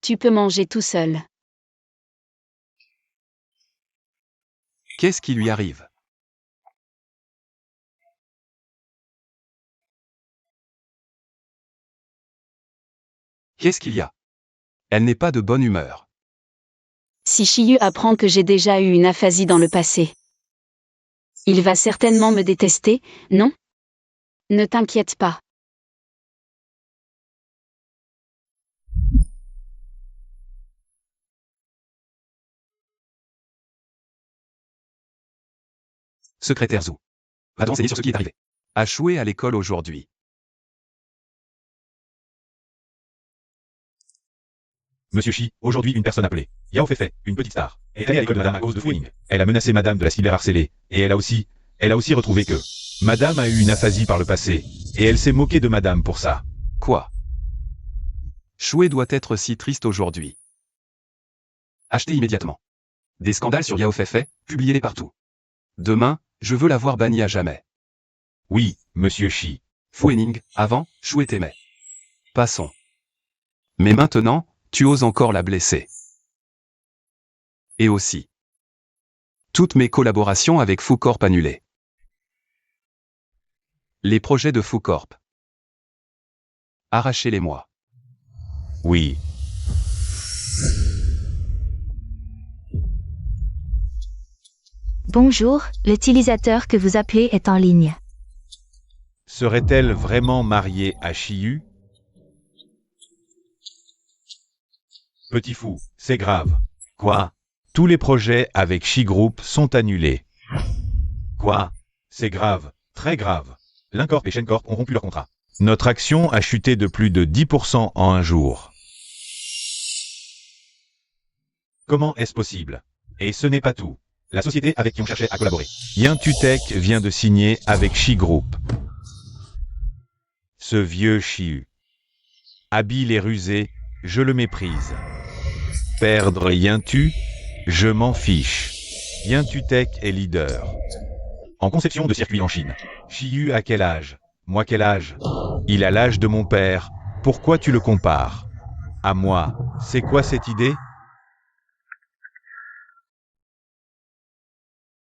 Tu peux manger tout seul. Qu'est-ce qui lui arrive? Qu'est-ce qu'il y a? Elle n'est pas de bonne humeur. Si Shiyu apprend que j'ai déjà eu une aphasie dans le passé, il va certainement me détester, non? Ne t'inquiète pas. Secrétaire Zou. Va t'enseigner sur ce qui est arrivé. A Choué à l'école aujourd'hui. Monsieur Chi, aujourd'hui une personne appelée Yao Feifei, une petite star, est allée à l'école de madame à cause de fouling. Elle a menacé madame de la cyberharceler, et elle a aussi retrouvé que madame a eu une aphasie par le passé, et elle s'est moquée de madame pour ça. Quoi? Choué doit être si triste aujourd'hui. Achetez immédiatement. Des scandales sur Yao Feifei, publiez-les partout. Demain, je veux la voir bannie à jamais. Oui, monsieur Chi. Fouening, avant, Choué t'aimait. Passons. Mais maintenant, tu oses encore la blesser. Et aussi. Toutes mes collaborations avec Foucorp annulées. Les projets de Foucorp. Arrachez-les-moi. Oui. Bonjour, l'utilisateur que vous appelez est en ligne. Serait-elle vraiment mariée à Shiyu? Petit fou, c'est grave. Quoi? Tous les projets avec Shi Group sont annulés. Quoi? C'est grave, très grave. L'Incorp et Shencorp ont rompu leur contrat. Notre action a chuté de plus de 10% en un jour. Comment est-ce possible? Et ce n'est pas tout. La société avec qui on cherchait à collaborer, Yintutech, vient de signer avec Shi Group. Ce vieux Shiyu. Habile et rusé, je le méprise. Perdre Yintu, je m'en fiche. Yintutech est leader. En conception de circuits en Chine. Shiyu a quel âge? Moi quel âge? Il a l'âge de mon père. Pourquoi tu le compares? À moi, c'est quoi cette idée?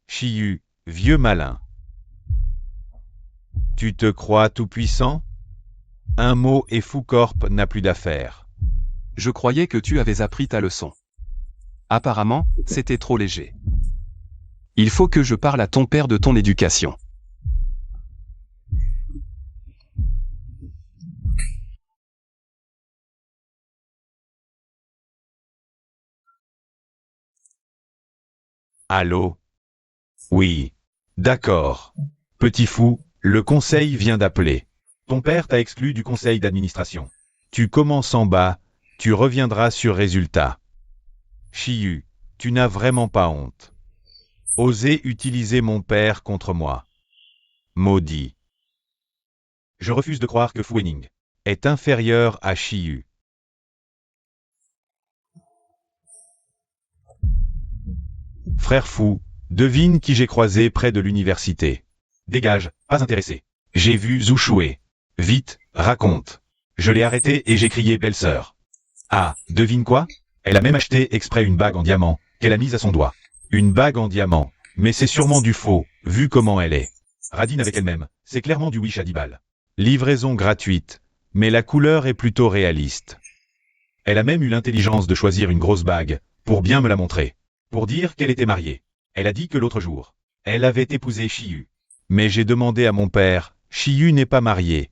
Shiyu, vieux malin. Tu te crois tout-puissant? Un mot et Foucorp n'a plus d'affaires. Je croyais que tu avais appris ta leçon. Apparemment, c'était trop léger. Il faut que je parle à ton père de ton éducation. Allô? Oui. D'accord. Petit fou, le conseil vient d'appeler. Ton père t'a exclu du conseil d'administration. Tu commences en bas, tu reviendras sur résultat. Shiyu, tu n'as vraiment pas honte. Oser utiliser mon père contre moi. Maudit. Je refuse de croire que Fouening est inférieur à Shiyu. Frère fou, devine qui j'ai croisé près de l'université. Dégage, pas intéressé. J'ai vu Zhu Shuai. Vite, raconte. Je l'ai arrêté et j'ai crié belle-sœur. Ah, devine quoi? Elle a même acheté exprès une bague en diamant, qu'elle a mise à son doigt. Une bague en diamant. Mais c'est sûrement du faux, vu comment elle est. Radine avec elle-même, c'est clairement du Wish à 10 balles. Livraison gratuite, mais la couleur est plutôt réaliste. Elle a même eu l'intelligence de choisir une grosse bague, pour bien me la montrer. Pour dire qu'elle était mariée. Elle a dit que l'autre jour, elle avait épousé Shiyu. Mais j'ai demandé à mon père, Shiyu n'est pas marié,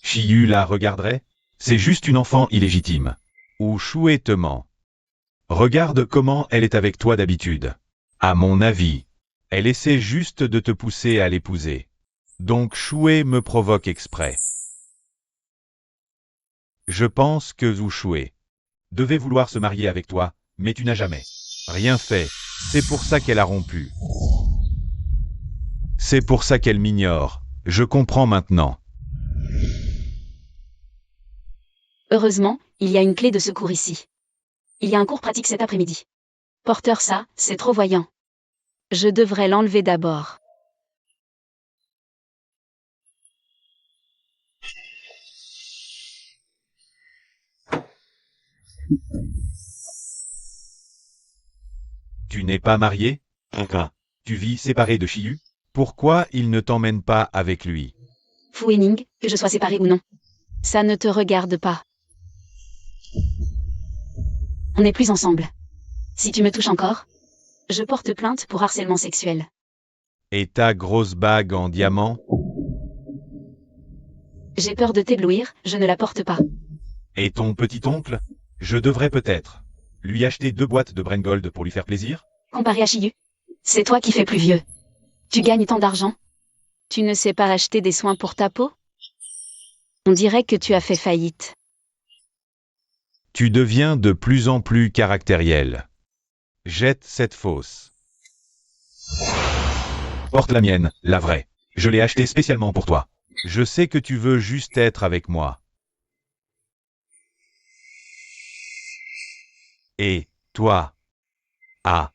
Shiyu la regarderait? C'est juste une enfant illégitime. Ou Shuai te ment. Regarde comment elle est avec toi d'habitude. À mon avis, elle essaie juste de te pousser à l'épouser. Donc Shuai me provoque exprès. Je pense que Zhu Shuai devait vouloir se marier avec toi, mais tu n'as jamais rien fait. C'est pour ça qu'elle a rompu. C'est pour ça qu'elle m'ignore. Je comprends maintenant. Heureusement, il y a une clé de secours ici. Il y a un cours pratique cet après-midi. Porteur ça, c'est trop voyant. Je devrais l'enlever d'abord. Tu n'es pas marié? Tu vis séparé de Shiyu? Pourquoi il ne t'emmène pas avec lui? Fu Wening, que je sois séparée ou non. Ça ne te regarde pas. On n'est plus ensemble. Si tu me touches encore, je porte plainte pour harcèlement sexuel. Et ta grosse bague en diamant? J'ai peur de t'éblouir, je ne la porte pas. Et ton petit-oncle? Je devrais peut-être lui acheter 2 boîtes de Brengold pour lui faire plaisir? Comparé à Shiyu, c'est toi qui fais plus vieux. Tu gagnes tant d'argent. Tu ne sais pas acheter des soins pour ta peau? On dirait que tu as fait faillite. Tu deviens de plus en plus caractériel. Jette cette fausse. Porte la mienne, la vraie. Je l'ai achetée spécialement pour toi. Je sais que tu veux juste être avec moi. Et, toi? Ah.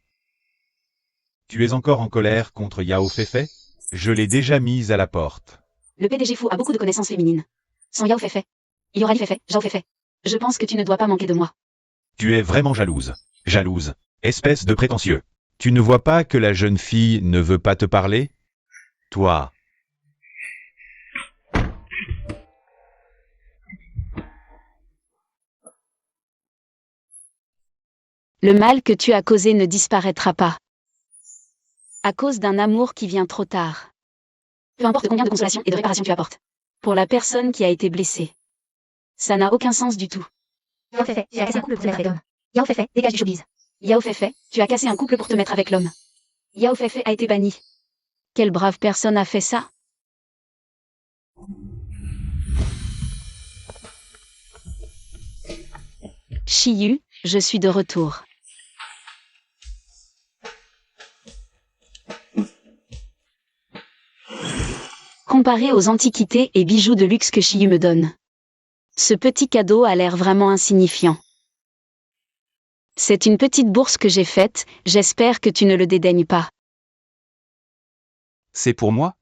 Tu es encore en colère contre Yao Feifei? Je l'ai déjà mise à la porte. Le PDG Fu a beaucoup de connaissances féminines. Son Yao Feifei. Yorali Feifei, Zhao Feifei. Je pense que tu ne dois pas manquer de moi. Tu es vraiment jalouse. Jalouse. Espèce de prétentieux. Tu ne vois pas que la jeune fille ne veut pas te parler? Toi. Le mal que tu as causé ne disparaîtra pas. À cause d'un amour qui vient trop tard. Peu importe combien de consolation et de réparation tu apportes. Pour la personne qui a été blessée. Ça n'a aucun sens du tout. Yao Feifei, j'ai cassé un couple pour te mettre avec l'homme. Yao Feifei, dégage du showbiz. Yao Feifei, tu as cassé un couple pour te mettre avec l'homme. Yao Feifei a été banni. Quelle brave personne a fait ça? Shiyu, je suis de retour. Comparé aux antiquités et bijoux de luxe que Shiyu me donne, ce petit cadeau a l'air vraiment insignifiant. C'est une petite bourse que j'ai faite, j'espère que tu ne le dédaignes pas. C'est pour moi?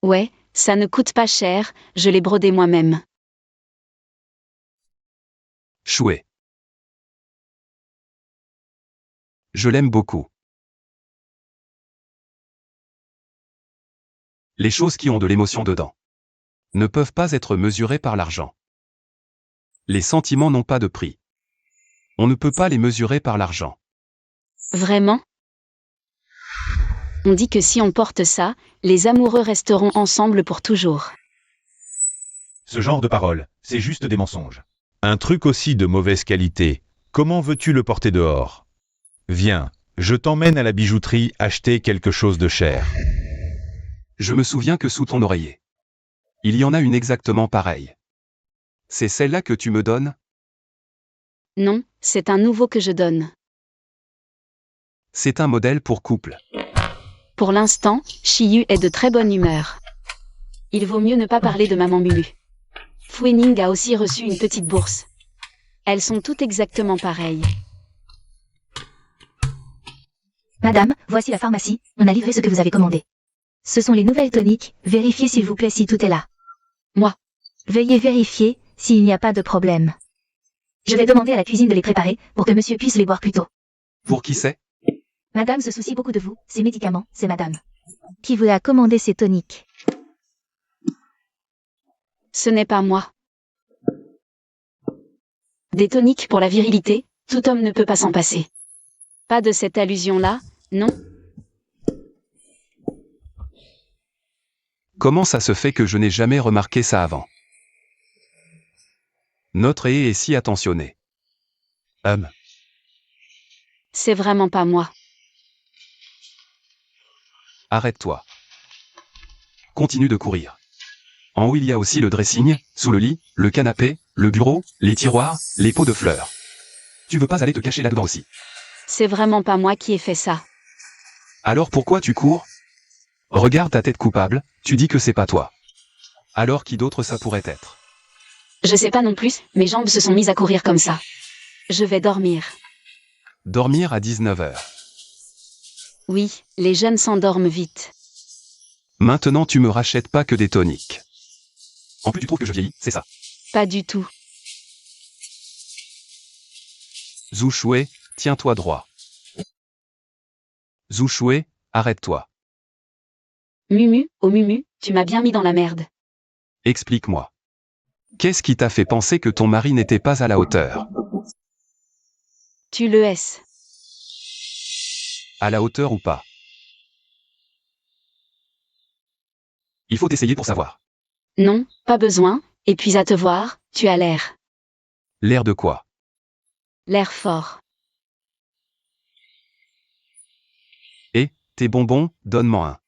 Ouais, ça ne coûte pas cher, je l'ai brodé moi-même. Shuai. Je l'aime beaucoup. Les choses qui ont de l'émotion dedans ne peuvent pas être mesurées par l'argent. Les sentiments n'ont pas de prix. On ne peut pas les mesurer par l'argent. Vraiment? On dit que si on porte ça, les amoureux resteront ensemble pour toujours. Ce genre de paroles, c'est juste des mensonges. Un truc aussi de mauvaise qualité, comment veux-tu le porter dehors? Viens, je t'emmène à la bijouterie acheter quelque chose de cher. Je me souviens que sous ton oreiller, il y en a une exactement pareille. C'est celle-là que tu me donnes? Non, c'est un nouveau que je donne. C'est un modèle pour couple. Pour l'instant, Shiyu est de très bonne humeur. Il vaut mieux ne pas parler de maman Mulu. Fu Wening a aussi reçu une petite bourse. Elles sont toutes exactement pareilles. Madame, voici la pharmacie, on a livré ce que vous avez commandé. Ce sont les nouvelles toniques, vérifiez s'il vous plaît si tout est là. Moi. Veuillez vérifier s'il n'y a pas de problème. Je vais demander à la cuisine de les préparer pour que monsieur puisse les boire plus tôt. Pour qui c'est? Madame se soucie beaucoup de vous, ces médicaments, c'est madame. Qui vous a commandé ces toniques? Ce n'est pas moi. Des toniques pour la virilité, tout homme ne peut pas s'en passer. Pas de cette allusion-là, non? Comment ça se fait que je n'ai jamais remarqué ça avant? Notre est si attentionné. C'est vraiment pas moi. Arrête-toi. Continue de courir. En haut il y a aussi le dressing, sous le lit, le canapé, le bureau, les tiroirs, les pots de fleurs. Tu veux pas aller te cacher là-dedans aussi? C'est vraiment pas moi qui ai fait ça. Alors pourquoi tu cours? Regarde ta tête coupable, tu dis que c'est pas toi. Alors qui d'autre ça pourrait être? Je sais pas non plus, mes jambes se sont mises à courir comme ça. Je vais dormir. Dormir à 19h. Oui, les jeunes s'endorment vite. Maintenant tu me rachètes pas que des toniques. En plus tu trouves que je vieillis, c'est ça? Pas du tout. Zouchoué, tiens-toi droit. Zouchoué, arrête-toi. Mumu, oh Mumu, tu m'as bien mis dans la merde. Explique-moi. Qu'est-ce qui t'a fait penser que ton mari n'était pas à la hauteur? Tu le hais. À la hauteur ou pas? Il faut essayer pour savoir. Non, pas besoin, et puis à te voir, tu as l'air. L'air de quoi? L'air fort. Et, tes bonbons, donne-moi un.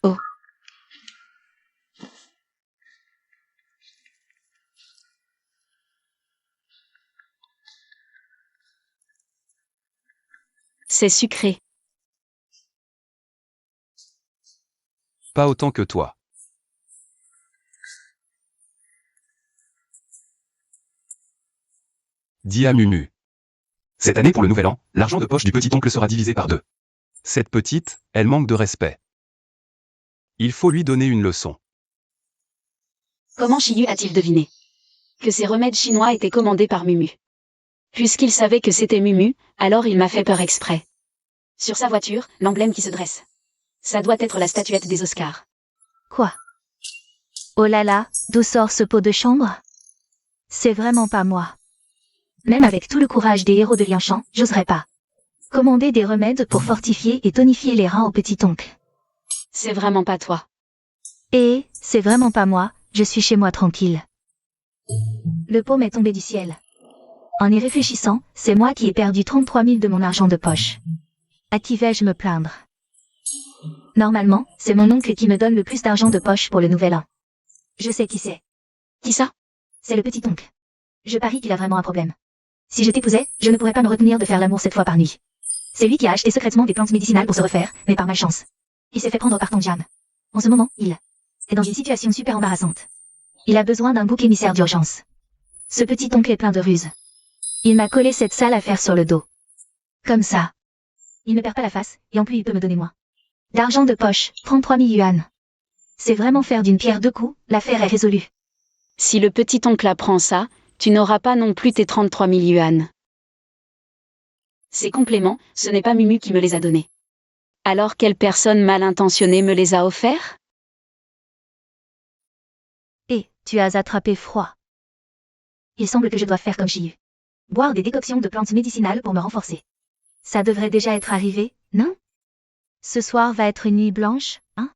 Oh. C'est sucré. Pas autant que toi. Dis à Mumu. Cette année pour le nouvel an, l'argent de poche du petit oncle sera divisé par 2. Cette petite, elle manque de respect. Il faut lui donner une leçon. Comment Chiyu a-t-il deviné que ces remèdes chinois étaient commandés par Mumu? Puisqu'il savait que c'était Mumu, alors il m'a fait peur exprès. Sur sa voiture, l'emblème qui se dresse. Ça doit être la statuette des Oscars. Quoi? Oh là là, d'où sort ce pot de chambre? C'est vraiment pas moi. Même avec tout le courage des héros de Lianchan, j'oserais pas. Commander des remèdes pour fortifier et tonifier les reins au petit oncle. C'est vraiment pas toi. Et, c'est vraiment pas moi, je suis chez moi tranquille. Le pot m'est tombé du ciel. En y réfléchissant, c'est moi qui ai perdu 33 000 de mon argent de poche. À qui vais-je me plaindre? Normalement, c'est mon oncle qui me donne le plus d'argent de poche pour le nouvel an. Je sais qui c'est. Qui ça? C'est le petit oncle. Je parie qu'il a vraiment un problème. Si je t'épousais, je ne pourrais pas me retenir de faire l'amour cette fois par nuit. C'est lui qui a acheté secrètement des plantes médicinales pour se refaire, mais par malchance. Il s'est fait prendre par Tanjian. En ce moment, il est dans une situation super embarrassante. Il a besoin d'un bouc émissaire d'urgence. Ce petit oncle est plein de ruses. Il m'a collé cette sale affaire sur le dos. Comme ça. Il ne perd pas la face, et en plus il peut me donner moins d'argent de poche, 33 000 yuan. C'est vraiment faire d'une pierre deux coups, l'affaire est résolue. Si le petit oncle apprend ça, tu n'auras pas non plus tes 33 000 yuan. Ces compléments, ce n'est pas Mumu qui me les a donnés. Alors quelle personne mal intentionnée me les a offerts? Et, tu as attrapé froid. Il semble que je dois faire comme Chiyu. Boire des décoctions de plantes médicinales pour me renforcer. Ça devrait déjà être arrivé, non? Ce soir va être une nuit blanche, hein?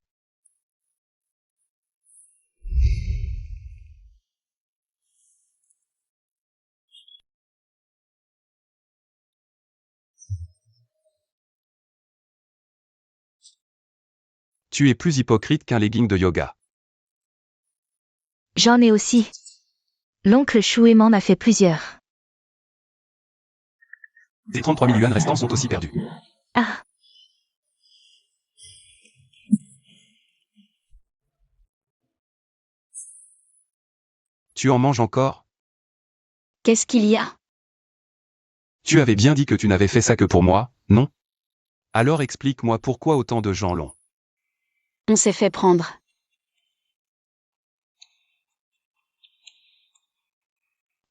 Tu es plus hypocrite qu'un legging de yoga. J'en ai aussi. L'oncle Choué m'en a fait plusieurs. Tes 33 000 yuan restants sont aussi perdus. Ah. Tu en manges encore? Qu'est-ce qu'il y a? Tu avais bien dit que tu n'avais fait ça que pour moi, non? Alors explique-moi pourquoi autant de gens l'ont. On s'est fait prendre.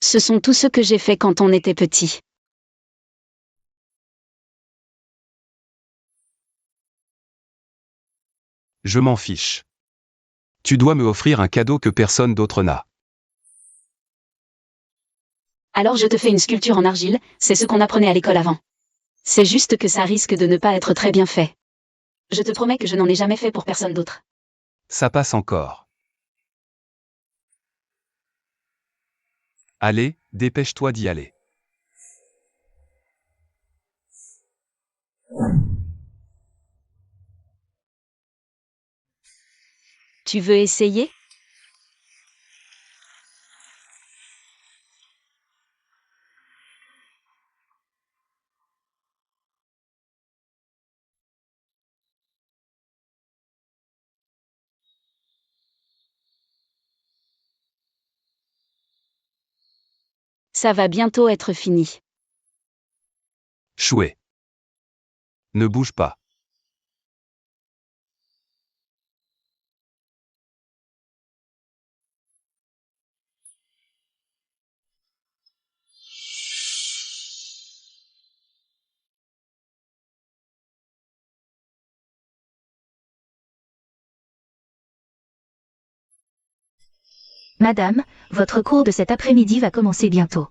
Ce sont tous ceux que j'ai fait quand on était petit. Je m'en fiche. Tu dois me offrir un cadeau que personne d'autre n'a. Alors je te fais une sculpture en argile, c'est ce qu'on apprenait à l'école avant. C'est juste que ça risque de ne pas être très bien fait. Je te promets que je n'en ai jamais fait pour personne d'autre. Ça passe encore. Allez, dépêche-toi d'y aller. Tu veux essayer? Ça va bientôt être fini. Chouette. Ne bouge pas. Madame, votre cours de cet après-midi va commencer bientôt.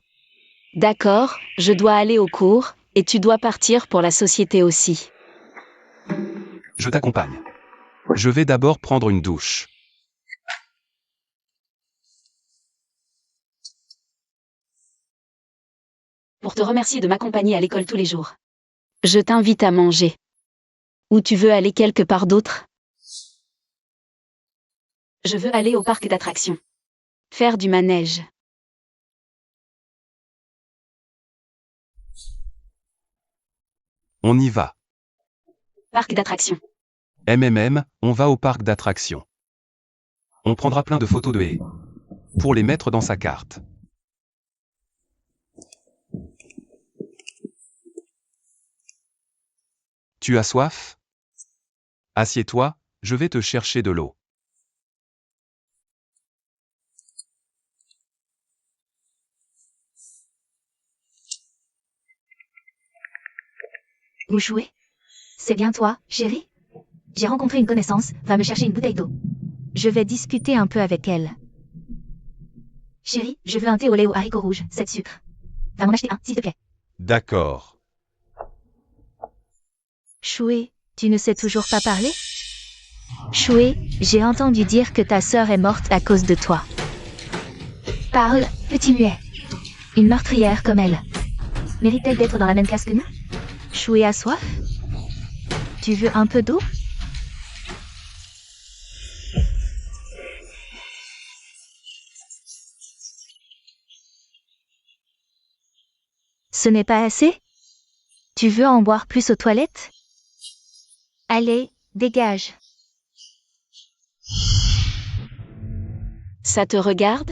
D'accord, je dois aller au cours, et tu dois partir pour la société aussi. Je t'accompagne. Je vais d'abord prendre une douche. Pour te remercier de m'accompagner à l'école tous les jours. Je t'invite à manger. Ou tu veux aller quelque part d'autre? Je veux aller au parc d'attractions. Faire du manège. On y va. Parc d'attractions. On va au parc d'attractions. On prendra plein de photos de haies. Pour les mettre dans sa carte. Tu as soif? Assieds-toi, je vais te chercher de l'eau. Vous jouez? C'est bien toi, chérie? J'ai rencontré une connaissance, va me chercher une bouteille d'eau. Je vais discuter un peu avec elle. Chérie, je veux un thé au lait aux haricots rouges, 7 sucres. Va m'en acheter un, s'il te plaît. D'accord. Choué, tu ne sais toujours pas parler? Choué, j'ai entendu dire que ta sœur est morte à cause de toi. Parle, petit muet. Une meurtrière comme elle. Mérite-t-elle d'être dans la même classe que nous? Choué a soif? Tu veux un peu d'eau? Ce n'est pas assez? Tu veux en boire plus aux toilettes? Allez, dégage. Ça te regarde?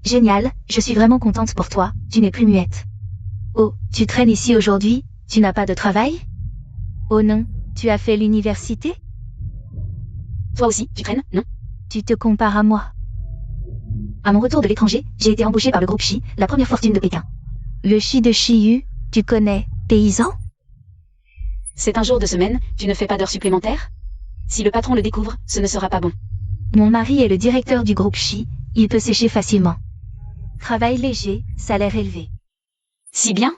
Génial, je suis vraiment contente pour toi, tu n'es plus muette. Oh, tu traînes ici aujourd'hui, tu n'as pas de travail? Oh non, tu as fait l'université? Toi aussi, tu traînes, non? Tu te compares à moi. À mon retour de l'étranger, j'ai été embauchée par le groupe Chi, la première fortune de Pékin. Le Chi de Chiyu, tu connais, paysan? C'est un jour de semaine, tu ne fais pas d'heures supplémentaires? Si le patron le découvre, ce ne sera pas bon. Mon mari est le directeur du groupe Chi, il peut sécher facilement. Travail léger, salaire élevé. Si bien?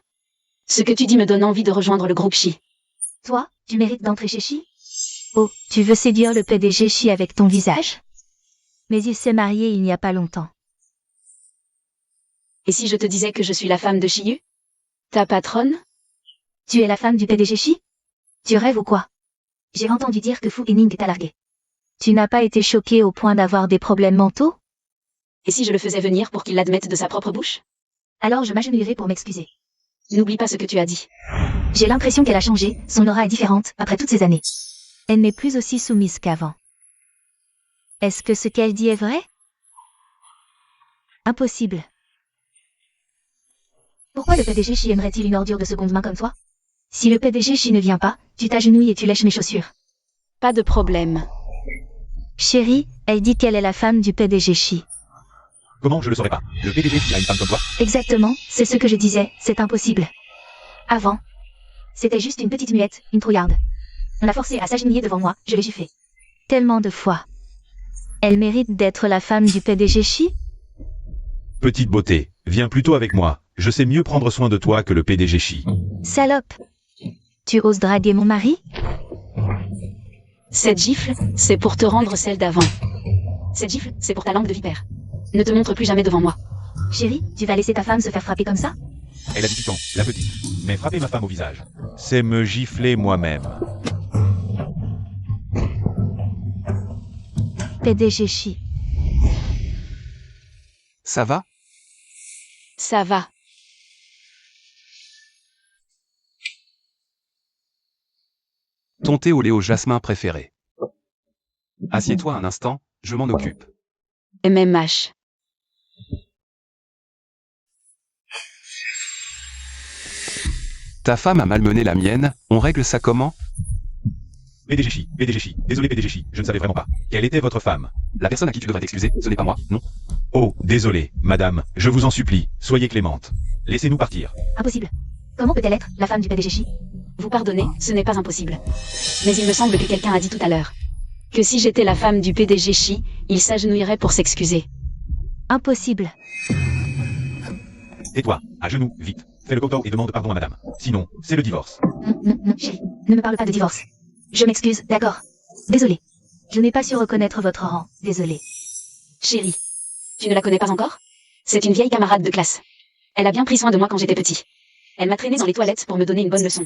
Ce que tu dis me donne envie de rejoindre le groupe Chi. Toi, tu mérites d'entrer chez Chi? Oh, tu veux séduire le PDG Chi avec ton visage? Mais il s'est marié il n'y a pas longtemps. Et si je te disais que je suis la femme de Chiyu? Ta patronne? Tu es la femme du PDG Chi? Tu rêves ou quoi? J'ai entendu dire que Fu Yining t'a largué. Tu n'as pas été choqué au point d'avoir des problèmes mentaux? Et si je le faisais venir pour qu'il l'admette de sa propre bouche? Alors je m'agenouillerai pour m'excuser. N'oublie pas ce que tu as dit. J'ai l'impression qu'elle a changé, son aura est différente, après toutes ces années. Elle n'est plus aussi soumise qu'avant. Est-ce que ce qu'elle dit est vrai? Impossible. Pourquoi le PDG Chi aimerait-il une ordure de seconde main comme toi? Si le PDG Chi ne vient pas, tu t'agenouilles et tu lèches mes chaussures. Pas de problème. Chérie, elle dit qu'elle est la femme du PDG Chi. Comment je le saurais pas? Le PDG Chi a une femme comme toi? Exactement, c'est ce que je disais, c'est impossible. Avant, c'était juste une petite muette, une trouillarde. On l'a forcée à s'agenouiller devant moi, je l'ai giflée. Tellement de fois. Elle mérite d'être la femme du PDG Chi? Petite beauté, viens plutôt avec moi. Je sais mieux prendre soin de toi que le PDG Chi. Salope. Tu oses draguer mon mari? Cette gifle, c'est pour te rendre celle d'avant. Cette gifle, c'est pour ta langue de vipère. Ne te montre plus jamais devant moi. Chérie, tu vas laisser ta femme se faire frapper comme ça? Elle a 18 ans, la petite. Mais frapper ma femme au visage, c'est me gifler moi-même. PDG Chi. Ça va? Ça va. Ton thé au lait au jasmin préféré. Assieds-toi un instant, je m'en occupe. MMH. Ta femme a malmené la mienne, on règle ça comment? PDG Chi, désolé PDG Chi, je ne savais vraiment pas. Quelle était votre femme? La personne à qui tu devrais t'excuser, ce n'est pas moi, non? Oh, désolé, madame, je vous en supplie, soyez clémente. Laissez-nous partir. Impossible. Comment peut-elle être la femme du PDG Chi? Vous pardonnez, ce n'est pas impossible. Mais il me semble que quelqu'un a dit tout à l'heure que si j'étais la femme du PDG Chi, il s'agenouillerait pour s'excuser. Impossible. Tais-toi, à genoux, vite. Fais le coteau et demande pardon à madame. Sinon, c'est le divorce. Non, chérie, ne me parle pas de divorce. Je m'excuse, d'accord. Désolé. Je n'ai pas su reconnaître votre rang, désolé. Chérie, tu ne la connais pas encore? C'est une vieille camarade de classe. Elle a bien pris soin de moi quand j'étais petit. Elle m'a traîné dans les toilettes pour me donner une bonne leçon.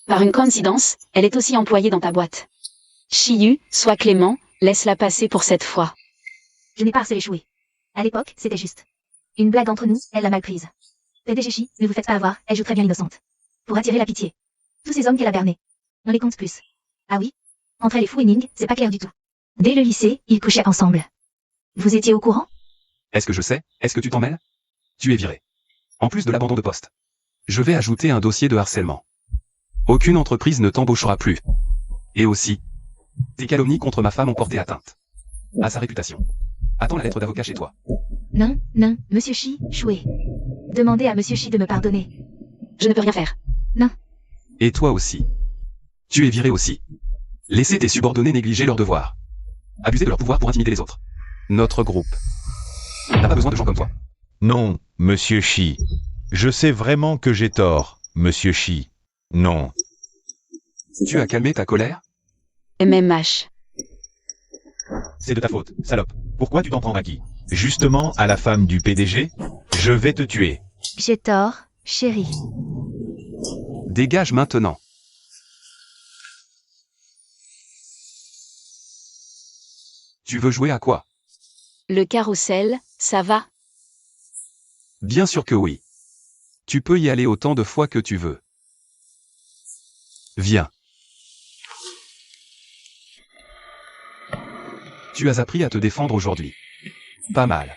Par une coïncidence, elle est aussi employée dans ta boîte. Chiyu, sois clément, laisse-la passer pour cette fois. Je n'ai pas harcelé Choué. À l'époque, c'était juste. Une blague entre nous, elle l'a mal prise. PDG Chi, ne vous faites pas avoir, elle joue très bien l'innocente. Pour attirer la pitié. Tous ces hommes qu'elle a bernés. On les compte plus. Ah oui? Entre elle et Fu Wening, c'est pas clair du tout. Dès le lycée, ils couchaient ensemble. Vous étiez au courant? Est-ce que je sais? Est-ce que tu t'en mêles? Tu es viré. En plus de l'abandon de poste. Je vais ajouter un dossier de harcèlement. Aucune entreprise ne t'embauchera plus. Et aussi, tes calomnies contre ma femme ont porté atteinte à sa réputation. Attends la lettre d'avocat chez toi. Non, non, Monsieur Chi, Choué. Demandez à Monsieur Chi de me pardonner. Je ne peux rien faire. Et toi aussi. Tu es viré aussi. Laissez tes subordonnés négliger leurs devoirs. Abuser de leur pouvoir pour intimider les autres. Notre groupe n'a pas besoin de gens comme toi. Non, monsieur Chi. Je sais vraiment que j'ai tort, monsieur Chi. Non. Tu as calmé ta colère? MMH. C'est de ta faute, salope. Pourquoi tu t'en prends à qui? Justement à la femme du PDG? Je vais te tuer. J'ai tort, chérie. Dégage maintenant. Tu veux jouer à quoi? Le carrousel, ça va? Bien sûr que oui. Tu peux y aller autant de fois que tu veux. Viens. Tu as appris à te défendre aujourd'hui. Pas mal.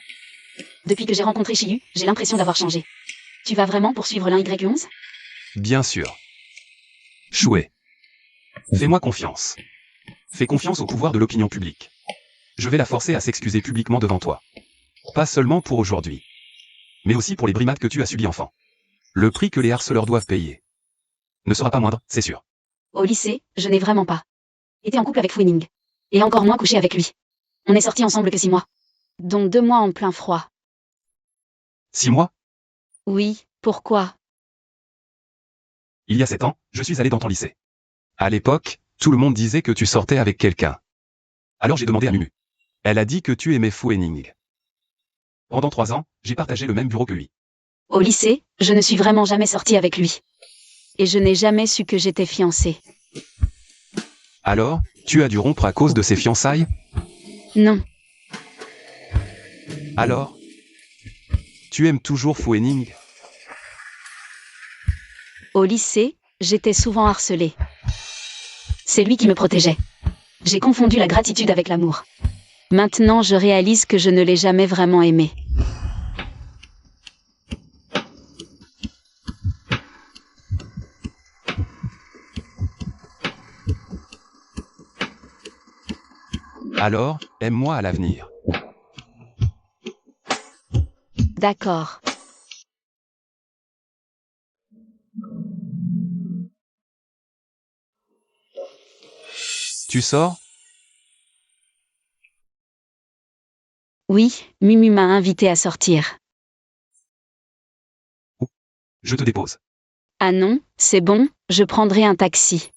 Depuis que j'ai rencontré Chiyu, j'ai l'impression d'avoir changé. Tu vas vraiment poursuivre l'Y11? Bien sûr. Chouet. Fais-moi confiance. Fais confiance au pouvoir de l'opinion publique. Je vais la forcer à s'excuser publiquement devant toi. Pas seulement pour aujourd'hui, mais aussi pour les brimades que tu as subies enfant. Le prix que les harceleurs doivent payer ne sera pas moindre, c'est sûr. Au lycée, je n'ai vraiment pas été en couple avec Fu Wening. Et encore moins couché avec lui. On est sortis ensemble que 6 mois. Dont 2 mois en plein froid. 6 mois? Oui, pourquoi? Il y a 7 ans, je suis allé dans ton lycée. À l'époque, tout le monde disait que tu sortais avec quelqu'un. Alors j'ai demandé à Mumu. Elle a dit que tu aimais Fu Wening. Pendant 3 ans, j'ai partagé le même bureau que lui. Au lycée, je ne suis vraiment jamais sortie avec lui. Et je n'ai jamais su que j'étais fiancée. Alors, tu as dû rompre à cause de ses fiançailles? Non. Alors, tu aimes toujours Fu Wening? Au lycée, j'étais souvent harcelée. C'est lui qui me protégeait. J'ai confondu la gratitude avec l'amour. Maintenant, je réalise que je ne l'ai jamais vraiment aimé. Alors, aime-moi à l'avenir. D'accord. Tu sors? Oui, Mumu m'a invité à sortir. Je te dépose. Ah non, c'est bon, je prendrai un taxi.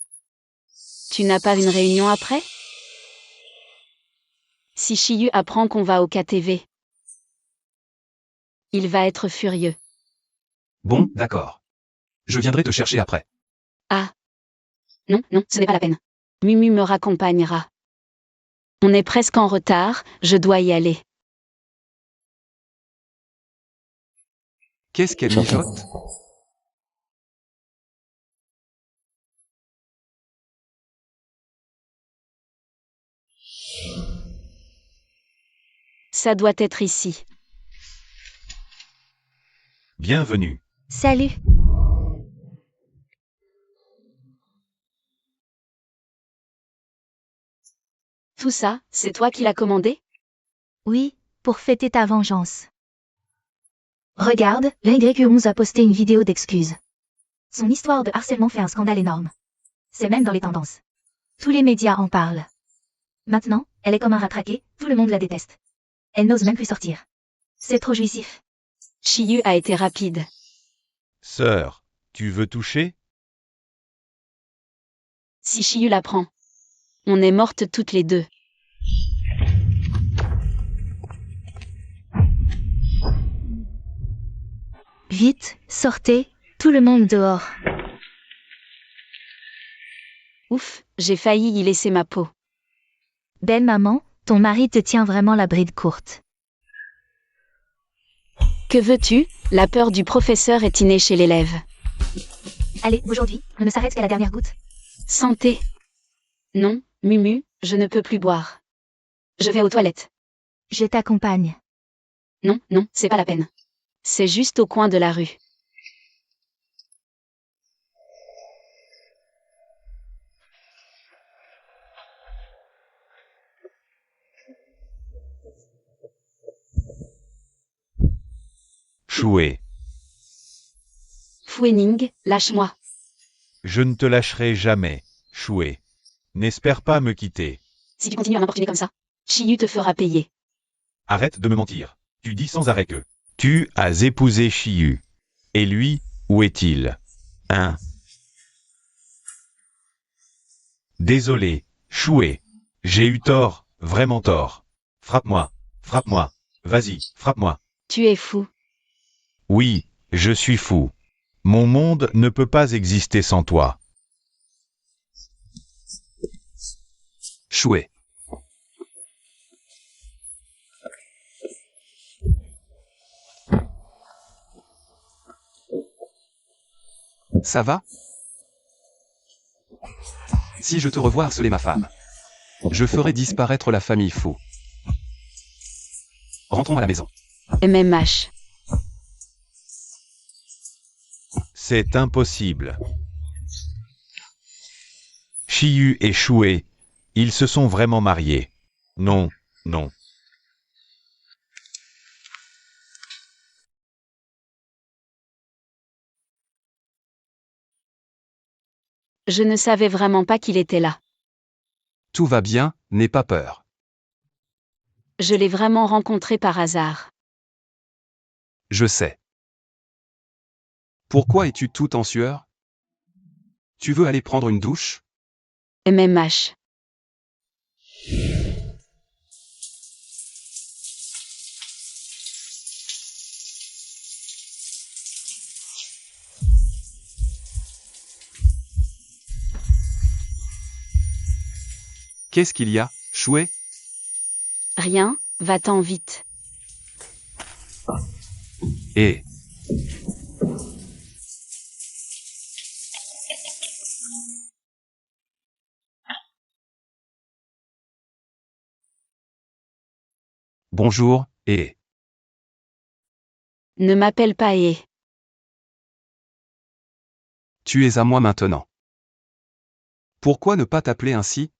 Tu n'as pas une réunion après? Si Chiyu apprend qu'on va au KTV, il va être furieux. Bon, d'accord. Je viendrai te chercher après. Ah. Non, non, ce n'est pas la peine. Mumu me raccompagnera. On est presque en retard, je dois y aller. Qu'est-ce qu'elle mijote? Ça doit être ici. Bienvenue. Salut. Tout ça, c'est toi qui l'as commandé? Oui, pour fêter ta vengeance. Regarde, le Y11 a posté une vidéo d'excuses. Son histoire de harcèlement fait un scandale énorme. C'est même dans les tendances. Tous les médias en parlent. Maintenant, elle est comme un rat traqué, tout le monde la déteste. Elle n'ose même plus sortir. C'est trop jouissif. Chiyu a été rapide. Sœur, tu veux toucher? Si Chiyu l'apprend, on est mortes toutes les deux. Vite, sortez, tout le monde dehors. Ouf, j'ai failli y laisser ma peau. Belle maman, ton mari te tient vraiment la bride courte. Que veux-tu? La peur du professeur est innée chez l'élève. Allez, aujourd'hui, on ne s'arrête qu'à la dernière goutte. Santé. Non, Mumu, je ne peux plus boire. Je vais aux toilettes. Je t'accompagne. Non, non, c'est pas la peine. C'est juste au coin de la rue. Choué. Fouening, lâche-moi. Je ne te lâcherai jamais, Choué. N'espère pas me quitter. Si tu continues à m'importuner comme ça, Chiyu te fera payer. Arrête de me mentir. Tu dis sans arrêt que tu as épousé Chiyu. Et lui, où est-il? Hein? Désolé, Choué. J'ai eu tort, vraiment tort. Frappe-moi, frappe-moi. Vas-y, frappe-moi. Tu es fou. Oui, je suis fou. Mon monde ne peut pas exister sans toi. Choué. Ça va? Si je te revois harceler ma femme, je ferai disparaître la famille fou. Rentrons à la maison. MMH. C'est impossible. Chiyu et Choué, ils se sont vraiment mariés. Non, non. Je ne savais vraiment pas qu'il était là. Tout va bien, n'aie pas peur. Je l'ai vraiment rencontré par hasard. Je sais. Pourquoi es-tu tout en sueur? Tu veux aller prendre une douche? MMH. Qu'est-ce qu'il y a, Choué? Rien, va-t'en vite. Eh. Bonjour, eh. Ne m'appelle pas et. Tu es à moi maintenant. Pourquoi ne pas t'appeler ainsi?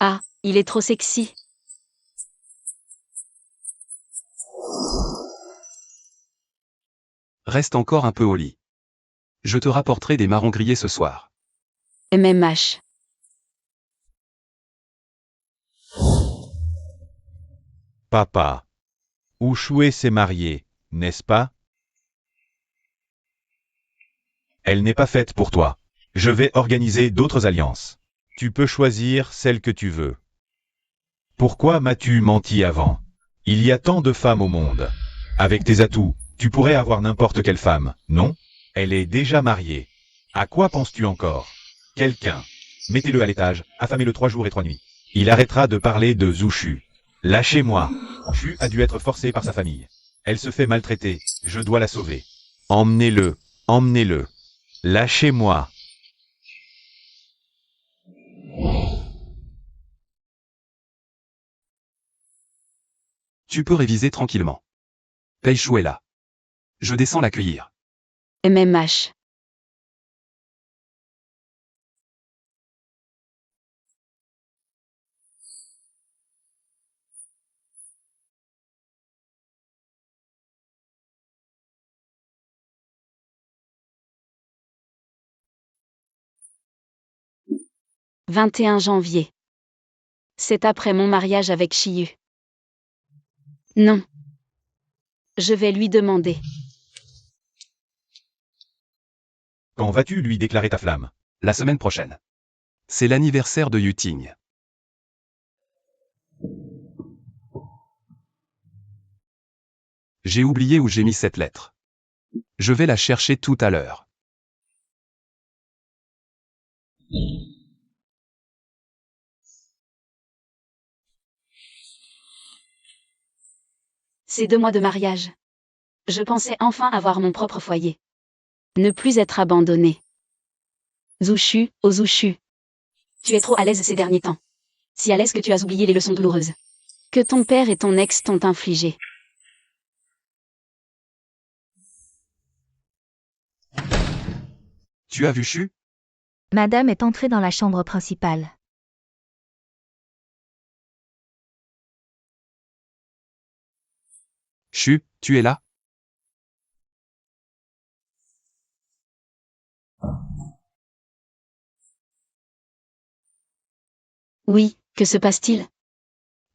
Ah, Il est trop sexy. Reste encore un peu au lit. Je te rapporterai des marrons grillés ce soir. MMH. Papa. Ushue s'est mariée, n'est-ce pas? Elle n'est pas faite pour toi. Je vais organiser d'autres alliances. Tu peux choisir celle que tu veux. Pourquoi m'as-tu menti avant? Il y a tant de femmes au monde. Avec tes atouts, tu pourrais avoir n'importe quelle femme, non? Elle est déjà mariée. À quoi penses-tu encore? Quelqu'un. Mettez-le à l'étage, affamez-le 3 jours et 3 nuits. Il arrêtera de parler de Zushu. Lâchez-moi. Shu a dû être forcé par sa famille. Elle se fait maltraiter, je dois la sauver. Emmenez-le, emmenez-le. Lâchez-moi. Tu peux réviser tranquillement. Peishu est là. Je descends l'accueillir. MMH. « 21 janvier. C'est après mon mariage avec Shiyu. Non. Je vais lui demander. Quand vas-tu lui déclarer ta flamme? La semaine prochaine. C'est l'anniversaire de Yuting. J'ai oublié où j'ai mis cette lettre. Je vais la chercher tout à l'heure. Ces 2 mois de mariage. Je pensais enfin avoir mon propre foyer. Ne plus être abandonnée. Zushu, oh Zushu. Tu es trop à l'aise ces derniers temps. Si à l'aise que tu as oublié les leçons douloureuses que ton père et ton ex t'ont infligées. Tu as vu Shu? Madame est entrée dans la chambre principale. Shu, tu es là? Oui, que se passe-t-il?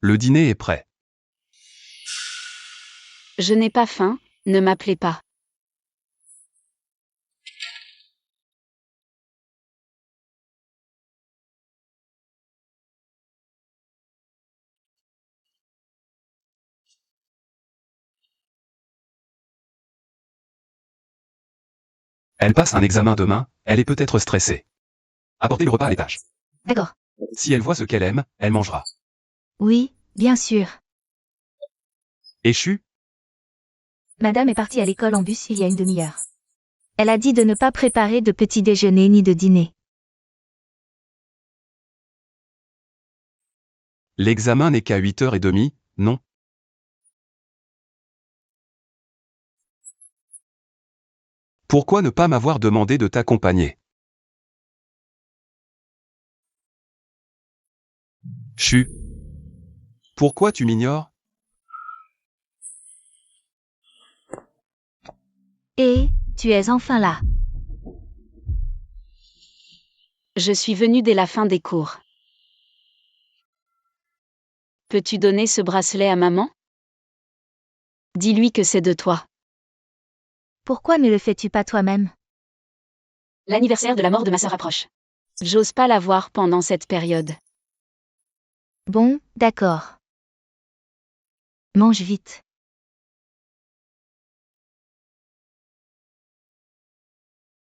Le dîner est prêt. Je n'ai pas faim, ne m'appelez pas. Elle passe un examen demain, elle est peut-être stressée. Apportez le repas à l'étage. D'accord. Si elle voit ce qu'elle aime, elle mangera. Oui, bien sûr. Et Shu? Madame est partie à l'école en bus il y a une demi-heure. Elle a dit de ne pas préparer de petit déjeuner ni de dîner. L'examen n'est qu'à 8h30, non? Pourquoi ne pas m'avoir demandé de t'accompagner? Shu. Pourquoi tu m'ignores? Et, tu es enfin là. Je suis venue dès la fin des cours. Peux-tu donner ce bracelet à maman? Dis-lui que c'est de toi. Pourquoi ne le fais-tu pas toi-même? L'anniversaire de la mort de ma sœur approche. J'ose pas la voir pendant cette période. Bon, d'accord. Mange vite.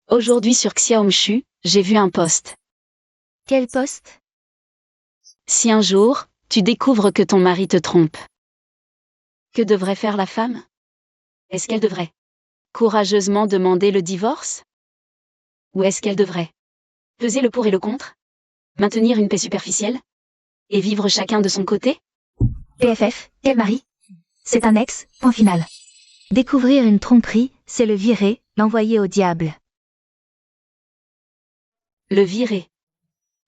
Aujourd'hui sur Xiaomshu, j'ai vu un post. Quel poste? Si un jour, tu découvres que ton mari te trompe, que devrait faire la femme? Est-ce qu'elle devrait courageusement demander le divorce? Ou est-ce qu'elle devrait peser le pour et le contre? Maintenir une paix superficielle? Et vivre chacun de son côté? PFF, quel mari? C'est un ex, point final. Découvrir une tromperie, c'est le virer, l'envoyer au diable. Le virer.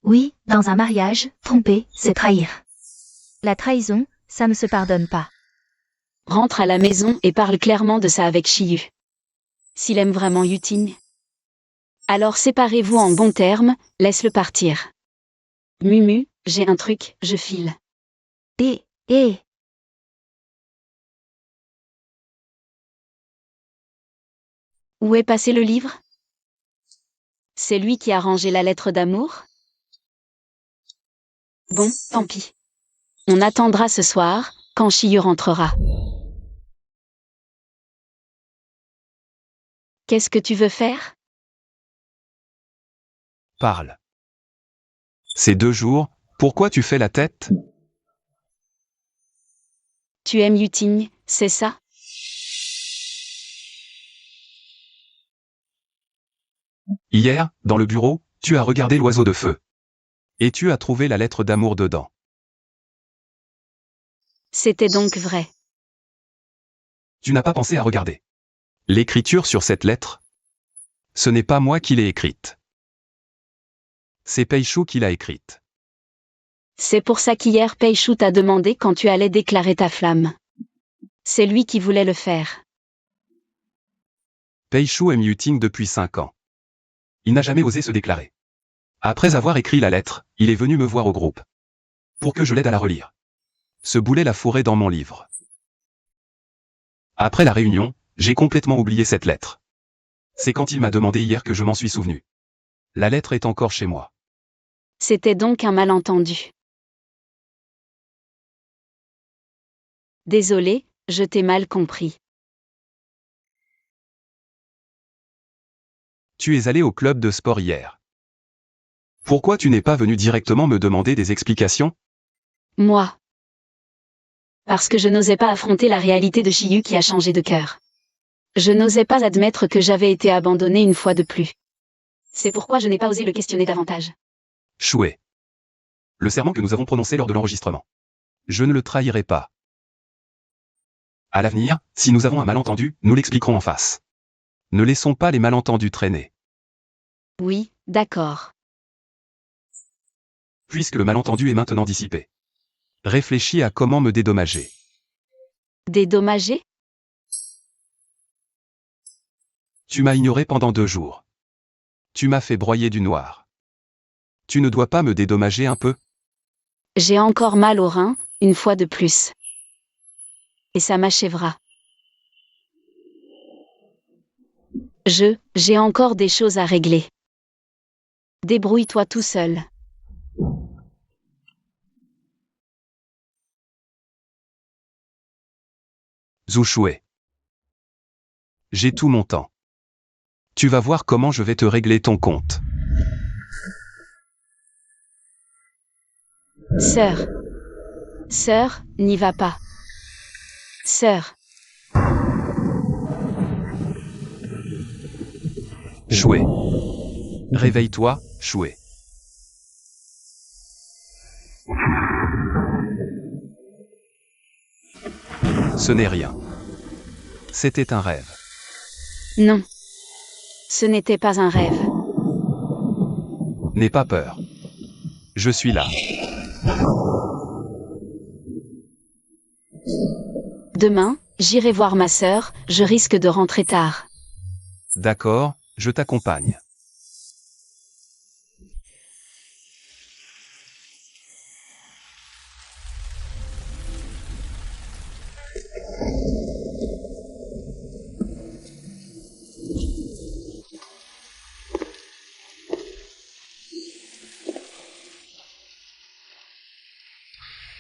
Oui, dans un mariage, tromper, c'est trahir. La trahison, ça ne se pardonne pas. Rentre à la maison et parle clairement de ça avec Shiyu. S'il aime vraiment Yuting, alors séparez-vous en bons termes, laisse-le partir. Mumu, j'ai un truc, je file. Et, Où est passé le livre? C'est lui qui a rangé la lettre d'amour? Bon, tant pis. On attendra ce soir, quand Shiyu rentrera. Qu'est-ce que tu veux faire? Parle. Ces 2 jours, pourquoi tu fais la tête? Tu aimes Yuting, c'est ça? Hier, dans le bureau, tu as regardé l'oiseau de feu. Et tu as trouvé la lettre d'amour dedans. C'était donc vrai. Tu n'as pas pensé à regarder. L'écriture sur cette lettre? Ce n'est pas moi qui l'ai écrite. C'est Peishu qui l'a écrite. C'est pour ça qu'hier Peishu t'a demandé quand tu allais déclarer ta flamme. C'est lui qui voulait le faire. Peishu aime Yuting depuis 5 ans. Il n'a jamais osé se déclarer. Après avoir écrit la lettre, il est venu me voir au groupe. Pour que je l'aide à la relire. Ce boulet l'a fourré dans mon livre. Après la réunion, j'ai complètement oublié cette lettre. C'est quand il m'a demandé hier que je m'en suis souvenu. La lettre est encore chez moi. C'était donc un malentendu. Désolé, je t'ai mal compris. Tu es allé au club de sport hier. Pourquoi tu n'es pas venu directement me demander des explications? Moi. Parce que je n'osais pas affronter la réalité de Shiyu qui a changé de cœur. Je n'osais pas admettre que j'avais été abandonnée une fois de plus. C'est pourquoi je n'ai pas osé le questionner davantage. Chouet. Le serment que nous avons prononcé lors de l'enregistrement. Je ne le trahirai pas. À l'avenir, si nous avons un malentendu, nous l'expliquerons en face. Ne laissons pas les malentendus traîner. Oui, d'accord. Puisque le malentendu est maintenant dissipé. Réfléchis à comment me dédommager. Dédommagé? Tu m'as ignoré pendant 2 jours. Tu m'as fait broyer du noir. Tu ne dois pas me dédommager un peu? J'ai encore mal au rein, une fois de plus. Et ça m'achèvera. J'ai encore des choses à régler. Débrouille-toi tout seul. Zouchoué. J'ai tout mon temps. Tu vas voir comment je vais te régler ton compte. Sœur, n'y va pas. Sœur, Chouet. Réveille-toi, Chouet. Ce n'est rien. C'était un rêve. non. Ce n'était pas un rêve. N'aie pas peur. Je suis là. Demain, j'irai voir ma sœur, je risque de rentrer tard. D'accord, je t'accompagne.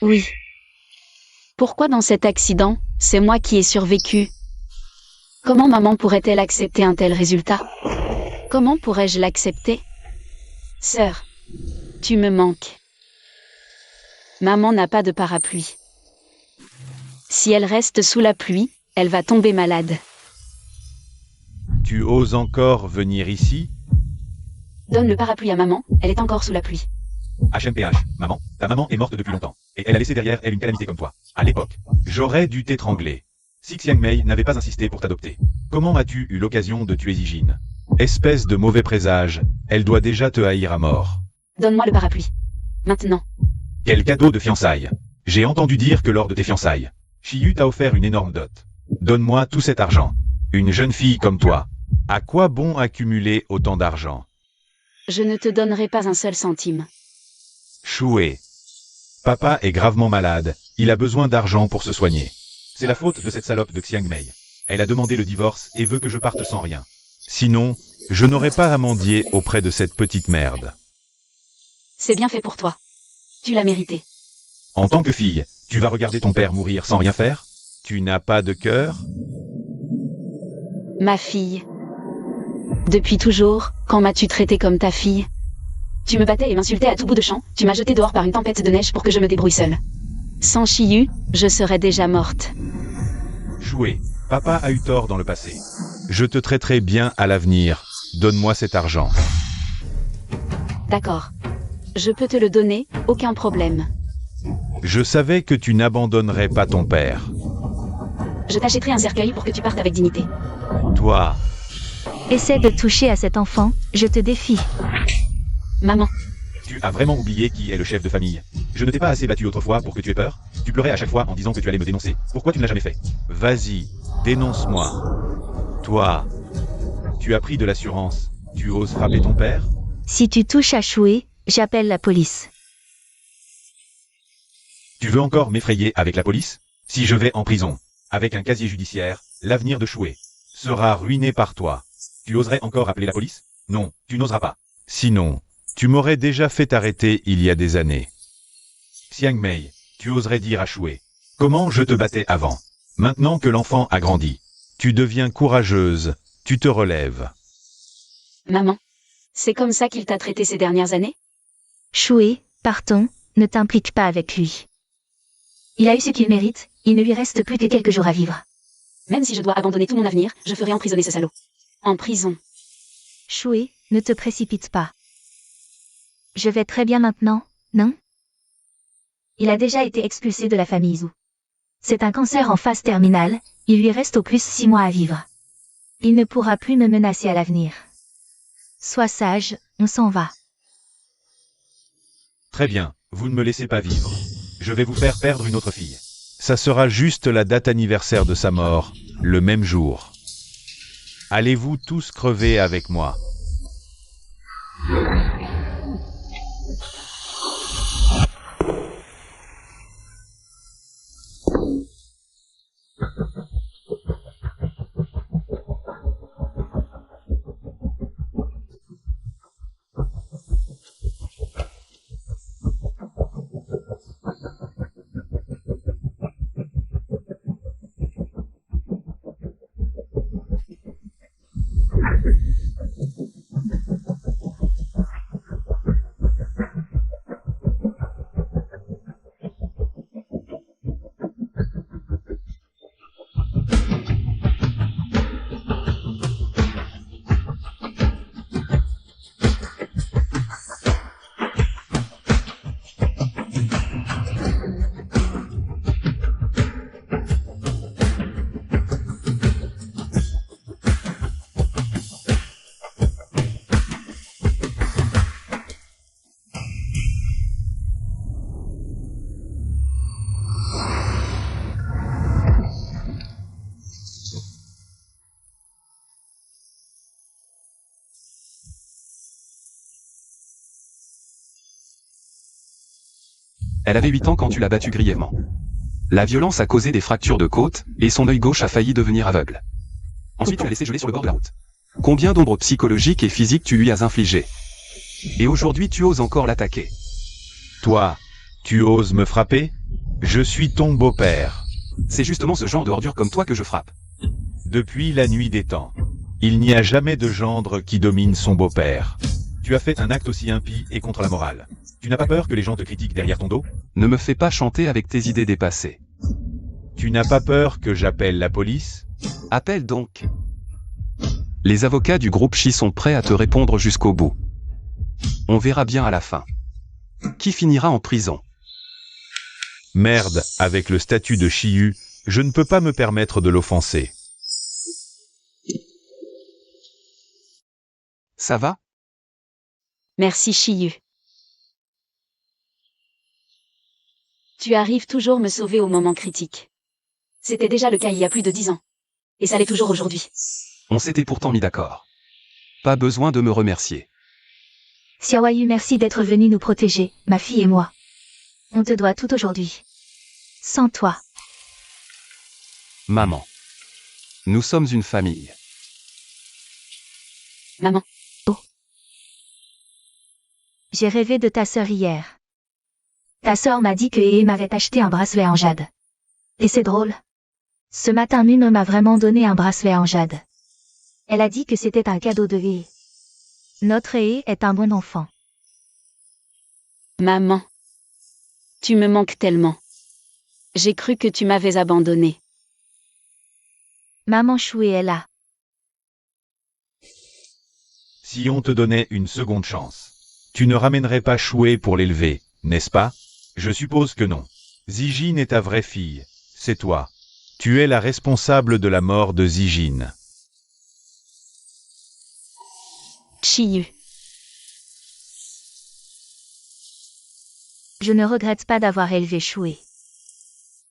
Oui. Pourquoi dans cet accident, c'est moi qui ai survécu? Comment maman pourrait-elle accepter un tel résultat? Comment pourrais-je l'accepter? Sœur, tu me manques. Maman n'a pas de parapluie. Si elle reste sous la pluie, elle va tomber malade. Tu oses encore venir ici? Donne le parapluie à maman, elle est encore sous la pluie. HMPH, maman, ta maman est morte depuis longtemps, et elle a laissé derrière elle une calamité comme toi. À l'époque, j'aurais dû t'étrangler. Si Xiangmei n'avait pas insisté pour t'adopter, comment as-tu eu l'occasion de tuer Zijin? Espèce de mauvais présage, elle doit déjà te haïr à mort. Donne-moi le parapluie. Maintenant. Quel cadeau de fiançailles! J'ai entendu dire que lors de tes fiançailles, Shiyu t'a offert une énorme dot. Donne-moi tout cet argent. Une jeune fille comme toi. À quoi bon accumuler autant d'argent? Je ne te donnerai pas un seul centime. Choué. Papa est gravement malade, il a besoin d'argent pour se soigner. C'est la faute de cette salope de Xiang Mei. Elle a demandé le divorce et veut que je parte sans rien. Sinon, je n'aurais pas à mendier auprès de cette petite merde. C'est bien fait pour toi. Tu l'as mérité. En tant que fille, tu vas regarder ton père mourir sans rien faire? Tu n'as pas de cœur? Ma fille. Depuis toujours, quand m'as-tu traité comme ta fille? Tu me battais et m'insultais à tout bout de champ, tu m'as jeté dehors par une tempête de neige pour que je me débrouille seule. Sans Shiyu, je serais déjà morte. Choué, papa a eu tort dans le passé. Je te traiterai bien à l'avenir. Donne-moi cet argent. D'accord. Je peux te le donner, aucun problème. Je savais que tu n'abandonnerais pas ton père. Je t'achèterai un cercueil pour que tu partes avec dignité. Toi, Essaie de toucher à cet enfant, je te défie. Maman, tu as vraiment oublié qui est le chef de famille. Je ne t'ai pas assez battu autrefois pour que tu aies peur. Tu pleurais à chaque fois en disant que tu allais me dénoncer. Pourquoi tu ne l'as jamais fait? Vas-y, dénonce-moi. Toi, tu as pris de l'assurance. Tu oses frapper ton père? Si tu touches à Choué, j'appelle la police. Tu veux encore m'effrayer avec la police? Si je vais en prison, avec un casier judiciaire, l'avenir de Choué sera ruiné par toi. Tu oserais encore appeler la police? Non, tu n'oseras pas. Sinon, tu m'aurais déjà fait arrêter il y a des années. Xiang Mei, tu oserais dire à Choué comment je te battais avant. Maintenant que l'enfant a grandi, tu deviens courageuse, tu te relèves. maman. C'est comme ça qu'il t'a traité ces dernières années? Choué, partons, ne t'implique pas avec lui. Il a eu ce qu'il mérite, il ne lui reste plus que quelques jours à vivre. Même si je dois abandonner tout mon avenir, je ferai emprisonner ce salaud. En prison. Choué, ne te précipite pas. Je vais très bien maintenant, non? Il a déjà été expulsé de la famille Zhu. C'est un cancer en phase terminale, il lui reste au plus 6 mois à vivre. Il ne pourra plus me menacer à l'avenir. Sois sage, on s'en va. Très bien, vous ne me laissez pas vivre. Je vais vous faire perdre une autre fille. Ça sera juste la date anniversaire de sa mort, le même jour. Allez-vous tous crever avec moi? Elle avait 8 ans quand tu l'as battue grièvement. La violence a causé des fractures de côte, et son œil gauche a failli devenir aveugle. Ensuite tu l'as laissé geler sur le bord de la route. Combien d'ombres psychologiques et physiques tu lui as infligées? Et aujourd'hui tu oses encore l'attaquer. Toi, tu oses me frapper? Je suis ton beau-père. C'est justement ce genre de ordure comme toi que je frappe. Depuis la nuit des temps, il n'y a jamais de gendre qui domine son beau-père. Tu as fait un acte aussi impie et contre la morale. Tu n'as pas peur que les gens te critiquent derrière ton dos? Ne me fais pas chanter avec tes idées dépassées. Tu n'as pas peur que j'appelle la police? Appelle donc. Les avocats du groupe Chi sont prêts à te répondre jusqu'au bout. On verra bien à la fin. Qui finira en prison? Merde, avec le statut de Shiyu, je ne peux pas me permettre de l'offenser. Ça va? Merci Shiyu. Tu arrives toujours me sauver au moment critique. C'était déjà le cas il y a plus de 10 ans. Et ça l'est toujours aujourd'hui. On s'était pourtant mis d'accord. Pas besoin de me remercier. Xiaoyu, merci d'être venu nous protéger, ma fille et moi. On te doit tout aujourd'hui. Sans toi. Maman. Nous sommes une famille. Maman. J'ai rêvé de ta sœur hier. Ta sœur m'a dit que Hé m'avait acheté un bracelet en jade. Et c'est drôle. Ce matin, Mime m'a vraiment donné un bracelet en jade. Elle a dit que c'était un cadeau de Hé. Notre Hé est un bon enfant. Maman. Tu me manques tellement. J'ai cru que tu m'avais abandonné. Maman Choué est là. Si on te donnait une seconde chance, tu ne ramènerais pas Choué pour l'élever, n'est-ce pas? Je suppose que non. Zijin est ta vraie fille, c'est toi. Tu es la responsable de la mort de Zijin. Chiyu. Je ne regrette pas d'avoir élevé Choué.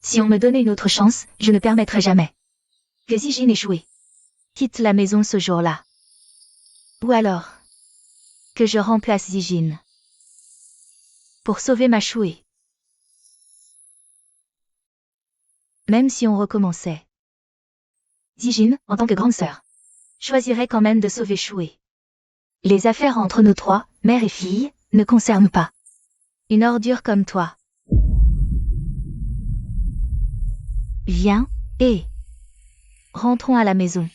Si on me donnait une autre chance, je ne permettrais jamais que Zijin et Choué quittent la maison ce jour-là. Ou alors, que je remplace Zijin pour sauver ma Choué. Même si on recommençait. Zijin, en tant que grande sœur, choisirait quand même de sauver Choué. Les affaires entre nous trois, mère et fille, ne concernent pas une ordure comme toi. Viens, et rentrons à la maison.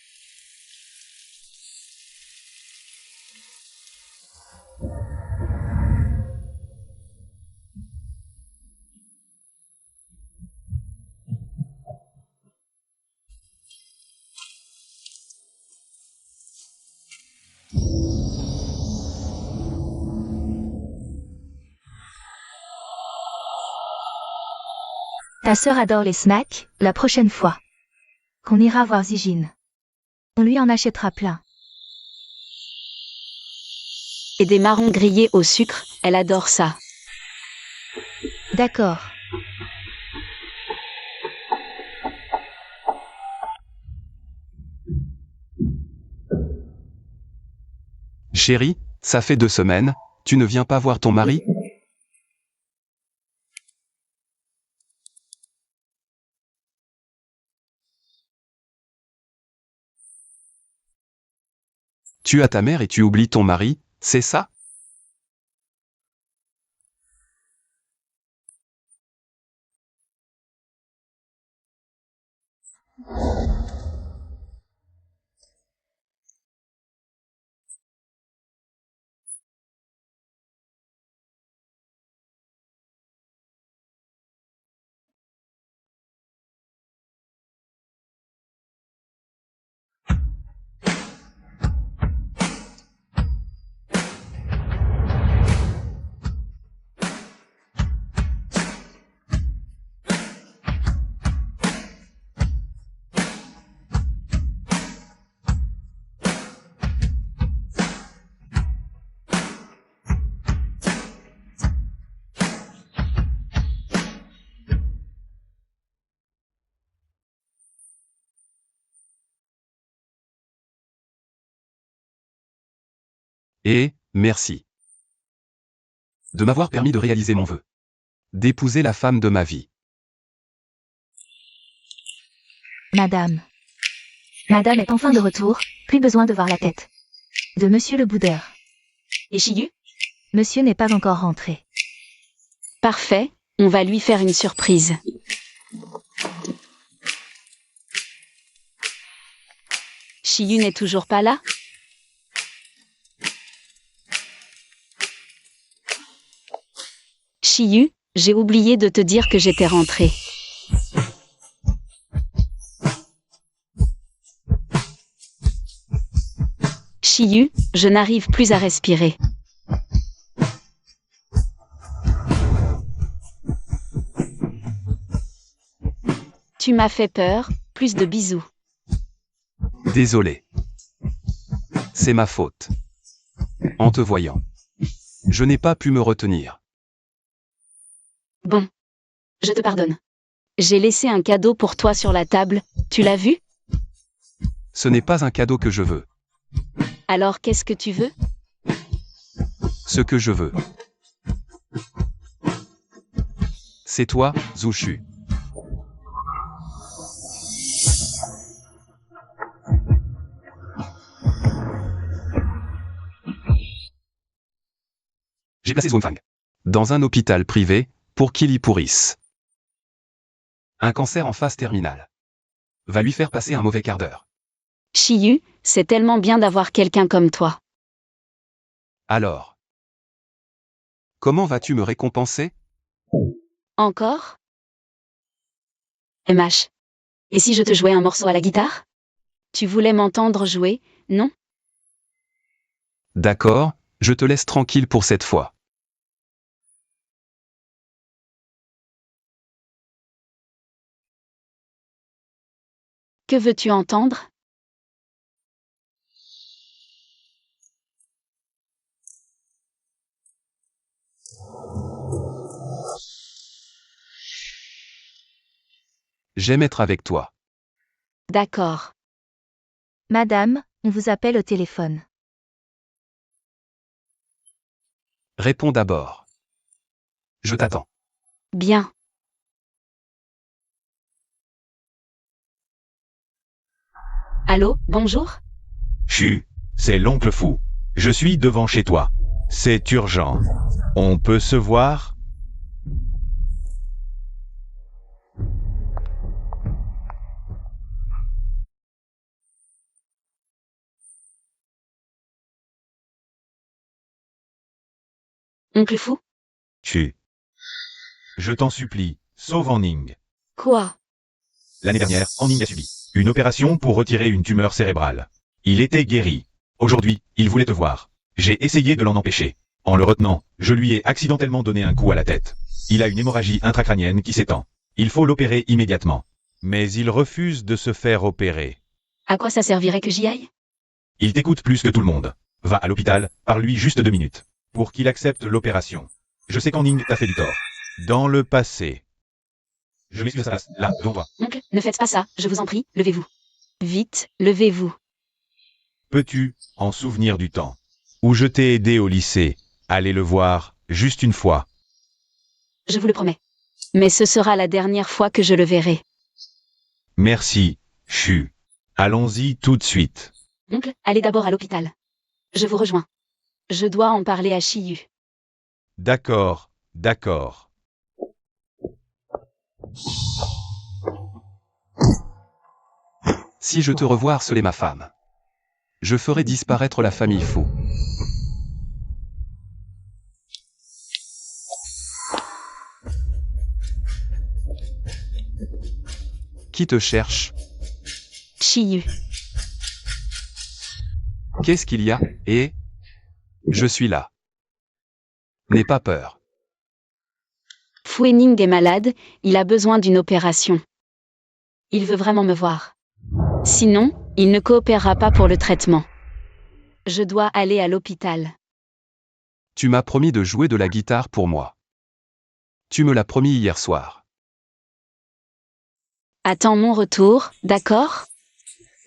Ta sœur adore les snacks, la prochaine fois qu'on ira voir Zijin, on lui en achètera plein. Et des marrons grillés au sucre, elle adore ça. D'accord. Chérie, ça fait 2 semaines, tu ne viens pas voir ton mari? Tu as ta mère et tu oublies ton mari, c'est ça? Et, merci. De m'avoir permis de réaliser mon vœu. D'épouser la femme de ma vie. Madame. Madame est enfin de retour, plus besoin de voir la tête de Monsieur le Boudeur. Et Chiyu? Monsieur n'est pas encore rentré. Parfait, on va lui faire une surprise. Chiyu n'est toujours pas là? Chiyu, j'ai oublié de te dire que j'étais rentrée. Chiyu, je n'arrive plus à respirer. Tu m'as fait peur, plus de bisous. Désolé. C'est ma faute. En te voyant. Je n'ai pas pu me retenir. Bon. Je te pardonne. J'ai laissé un cadeau pour toi sur la table, tu l'as vu? Ce n'est pas un cadeau que je veux. Alors qu'est-ce que tu veux? Ce que je veux. C'est toi, Zushu. J'ai placé Zhuangfang dans un hôpital privé pour qu'il y pourrisse. Un cancer en phase terminale va lui faire passer un mauvais quart d'heure. Shiyu, c'est tellement bien d'avoir quelqu'un comme toi. Alors, comment vas-tu me récompenser? Encore? MH. Et si je te jouais un morceau à la guitare? Tu voulais m'entendre jouer, non? D'accord, je te laisse tranquille pour cette fois. Que veux-tu entendre? J'aime être avec toi. D'accord. Madame, on vous appelle au téléphone. Réponds d'abord. Je t'attends. Bien. Allô, bonjour? Chu, c'est l'oncle fou. Je suis devant chez toi. C'est urgent. On peut se voir? Oncle fou? Chu. Je t'en supplie, sauve Anning. Quoi? L'année dernière, Anning a subi une opération pour retirer une tumeur cérébrale. Il était guéri. Aujourd'hui, il voulait te voir. J'ai essayé de l'en empêcher. En le retenant, je lui ai accidentellement donné un coup à la tête. Il a une hémorragie intracrânienne qui s'étend. Il faut l'opérer immédiatement. Mais il refuse de se faire opérer. À quoi ça servirait que j'y aille? Il t'écoute plus que tout le monde. Va à l'hôpital, parle-lui juste 2 minutes. Pour qu'il accepte l'opération. Je sais qu'Anning t'a fait du tort. Dans le passé. Je m'excuse à sa place, là, devant toi. Oncle, ne faites pas ça, je vous en prie, levez-vous. Vite, levez-vous. Peux-tu en souvenir du temps où je t'ai aidé au lycée? Aller le voir, juste une fois. Je vous le promets. Mais ce sera la dernière fois que je le verrai. Merci, Chu. Allons-y tout de suite. Oncle, allez d'abord à l'hôpital. Je vous rejoins. Je dois en parler à Shiyu. D'accord, d'accord. Si je te revois harceler ma femme, je ferai disparaître la famille Fou. Qui te cherche? Shiyu. Qu'est-ce qu'il y a? Et je suis là. N'aie pas peur. Fuening est malade, il a besoin d'une opération. Il veut vraiment me voir. Sinon, il ne coopérera pas pour le traitement. Je dois aller à l'hôpital. Tu m'as promis de jouer de la guitare pour moi. Tu me l'as promis hier soir. Attends mon retour, d'accord?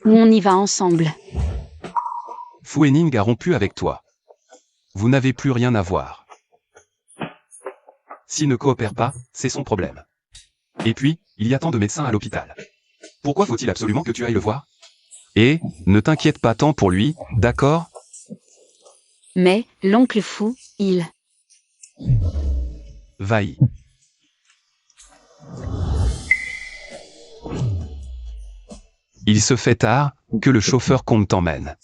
Ou on y va ensemble. Fuening a rompu avec toi. Vous n'avez plus rien à voir. S'il ne coopère pas, c'est son problème. Et puis, il y a tant de médecins à l'hôpital. Pourquoi faut-il absolument que tu ailles le voir? Et, ne t'inquiète pas tant pour lui, d'accord? Mais, l'oncle fou, il... Va-y. Il se fait tard, que le chauffeur compte t'emmène.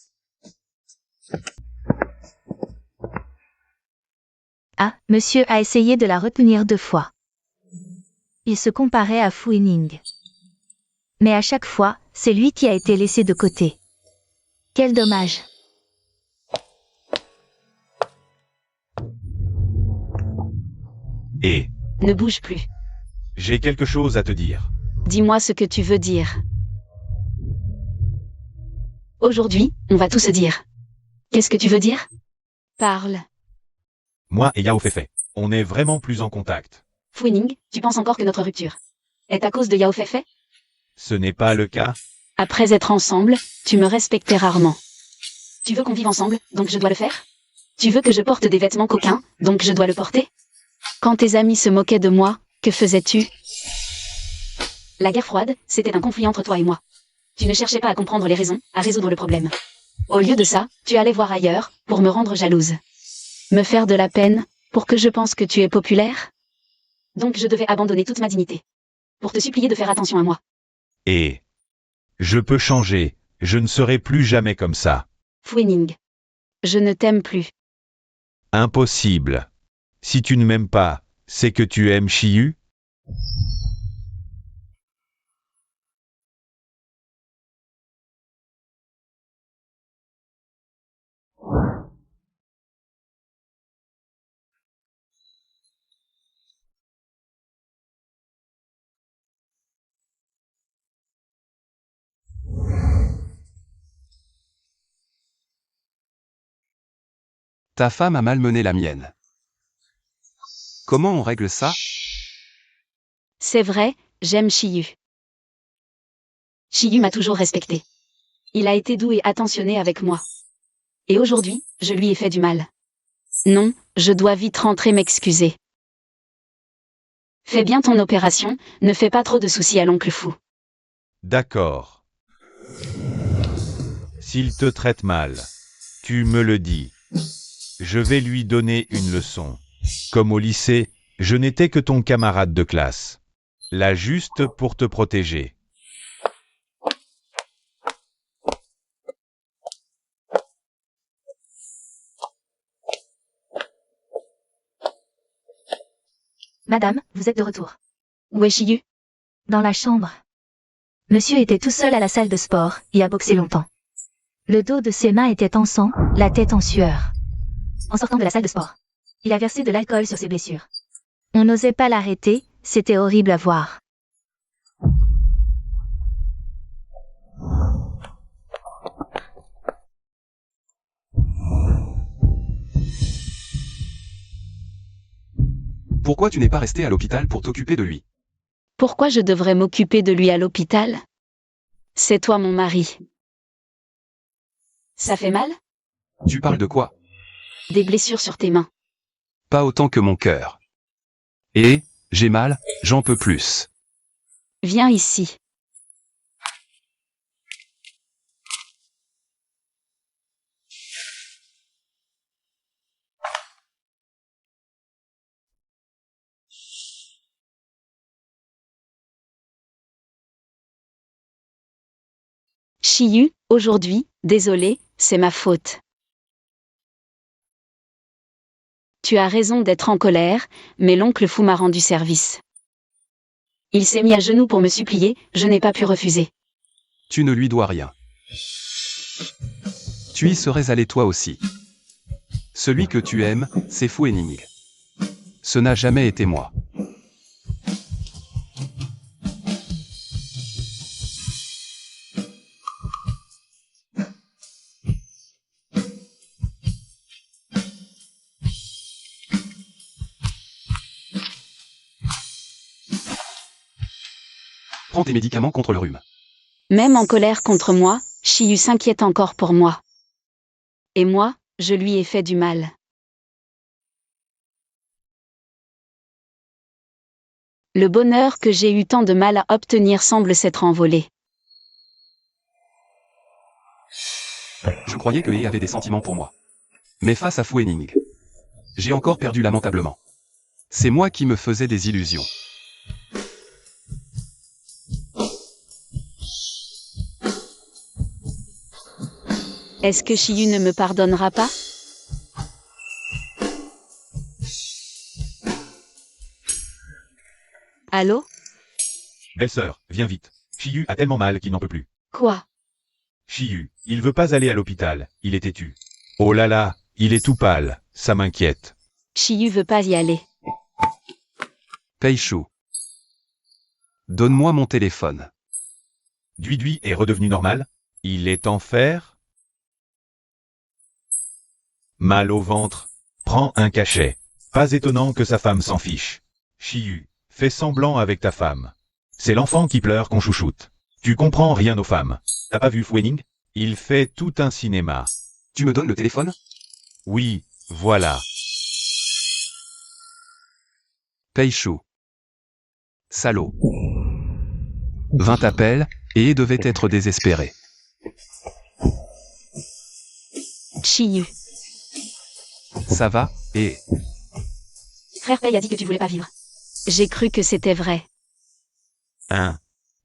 Ah, monsieur a essayé de la retenir 2 fois. Il se comparait à Fuening. Mais à chaque fois, c'est lui qui a été laissé de côté. Quel dommage. Et Ne bouge plus. j'ai quelque chose à te dire. Dis-moi ce que tu veux dire. Aujourd'hui, on va tout se dire. Qu'est-ce que tu veux dire? Parle. Moi et Yao Feifei, on est vraiment plus en contact. Fu-Ning, tu penses encore que notre rupture est à cause de Yao Feifei? Ce n'est pas le cas. Après être ensemble, tu me respectais rarement. Tu veux qu'on vive ensemble, donc je dois le faire? Tu veux que je porte des vêtements coquins, donc je dois le porter? Quand tes amis se moquaient de moi, que faisais-tu? La guerre froide, c'était un conflit entre toi et moi. Tu ne cherchais pas à comprendre les raisons, à résoudre le problème. Au lieu de ça, tu allais voir ailleurs, pour me rendre jalouse. Me faire de la peine, pour que je pense que tu es populaire? Donc je devais abandonner toute ma dignité. Pour te supplier de faire attention à moi. Et je peux changer, je ne serai plus jamais comme ça. Fu-Ning. Je ne t'aime plus. Impossible. Si tu ne m'aimes pas, c'est que tu aimes Shiyu? Ta femme a malmené la mienne. Comment on règle ça? C'est vrai, j'aime Shiyu. Shiyu m'a toujours respecté. Il a été doux et attentionné avec moi. Et aujourd'hui, je lui ai fait du mal. Non, je dois vite rentrer m'excuser. Fais bien ton opération, ne fais pas trop de soucis à l'oncle fou. D'accord. S'il te traite mal, tu me le dis. Je vais lui donner une leçon. Comme au lycée, je n'étais que ton camarade de classe. Là juste pour te protéger. Madame, vous êtes de retour. Où est Shiyu? Dans la chambre. Monsieur était tout seul à la salle de sport, et a boxé longtemps. Le dos de ses mains était en sang, la tête en sueur. En sortant de la salle de sport, il a versé de l'alcool sur ses blessures. On n'osait pas l'arrêter, c'était horrible à voir. Pourquoi tu n'es pas resté à l'hôpital pour t'occuper de lui? Pourquoi je devrais m'occuper de lui à l'hôpital? C'est toi mon mari. Ça fait mal? Tu parles de quoi? Des blessures sur tes mains. Pas autant que mon cœur. Et, j'ai mal, j'en peux plus. Viens ici. Shiyu, aujourd'hui, désolé, c'est ma faute. Tu as raison d'être en colère, mais l'oncle fou m'a rendu service. Il s'est mis à genoux pour me supplier, je n'ai pas pu refuser. Tu ne lui dois rien. Tu y serais allé toi aussi. Celui que tu aimes, c'est Fu-Ning. Ce n'a jamais été moi. Prends tes médicaments contre le rhume. Même en colère contre moi, Shiyu s'inquiète encore pour moi. Et moi, je lui ai fait du mal. Le bonheur que j'ai eu tant de mal à obtenir semble s'être envolé. Je croyais que Hei avait des sentiments pour moi. Mais face à Fu-Ning, j'ai encore perdu lamentablement. C'est moi qui me faisais des illusions. Est-ce que Shiyu ne me pardonnera pas? Allô? Belle-sœur, viens vite. Shiyu a tellement mal qu'il n'en peut plus. Quoi? Shiyu, il veut pas aller à l'hôpital, il est têtu. Oh là là, il est tout pâle, ça m'inquiète. Shiyu veut pas y aller. Peishu. Donne-moi mon téléphone. Dui est redevenu normal? Il est en fer? Mal au ventre? Prends un cachet. Pas étonnant que sa femme s'en fiche. Chiyu, fais semblant avec ta femme. C'est l'enfant qui pleure qu'on chouchoute. Tu comprends rien aux femmes. T'as pas vu Fuening? Il fait tout un cinéma. Tu me donnes le téléphone? Oui, voilà. Peishu. Salaud. 20 appels, et devait être désespéré. Chiyu. Ça va, et... Frère Pei a dit que tu voulais pas vivre. J'ai cru que c'était vrai. Hein?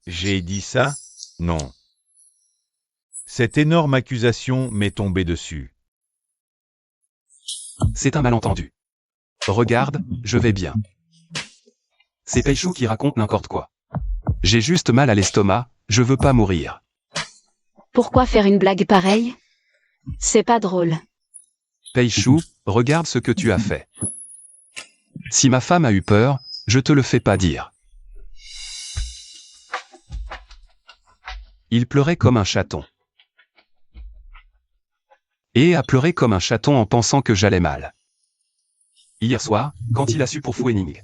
J'ai dit ça? Non. Cette énorme accusation m'est tombée dessus. C'est un malentendu. Regarde, je vais bien. C'est Peishu qui raconte n'importe quoi. J'ai juste mal à l'estomac, je veux pas mourir. Pourquoi faire une blague pareille? C'est pas drôle. Peishu, regarde ce que tu as fait. Si ma femme a eu peur, je te le fais pas dire. Il pleurait comme un chaton. Et a pleuré comme un chaton en pensant que j'allais mal. Hier soir, quand il a su pour Fuening,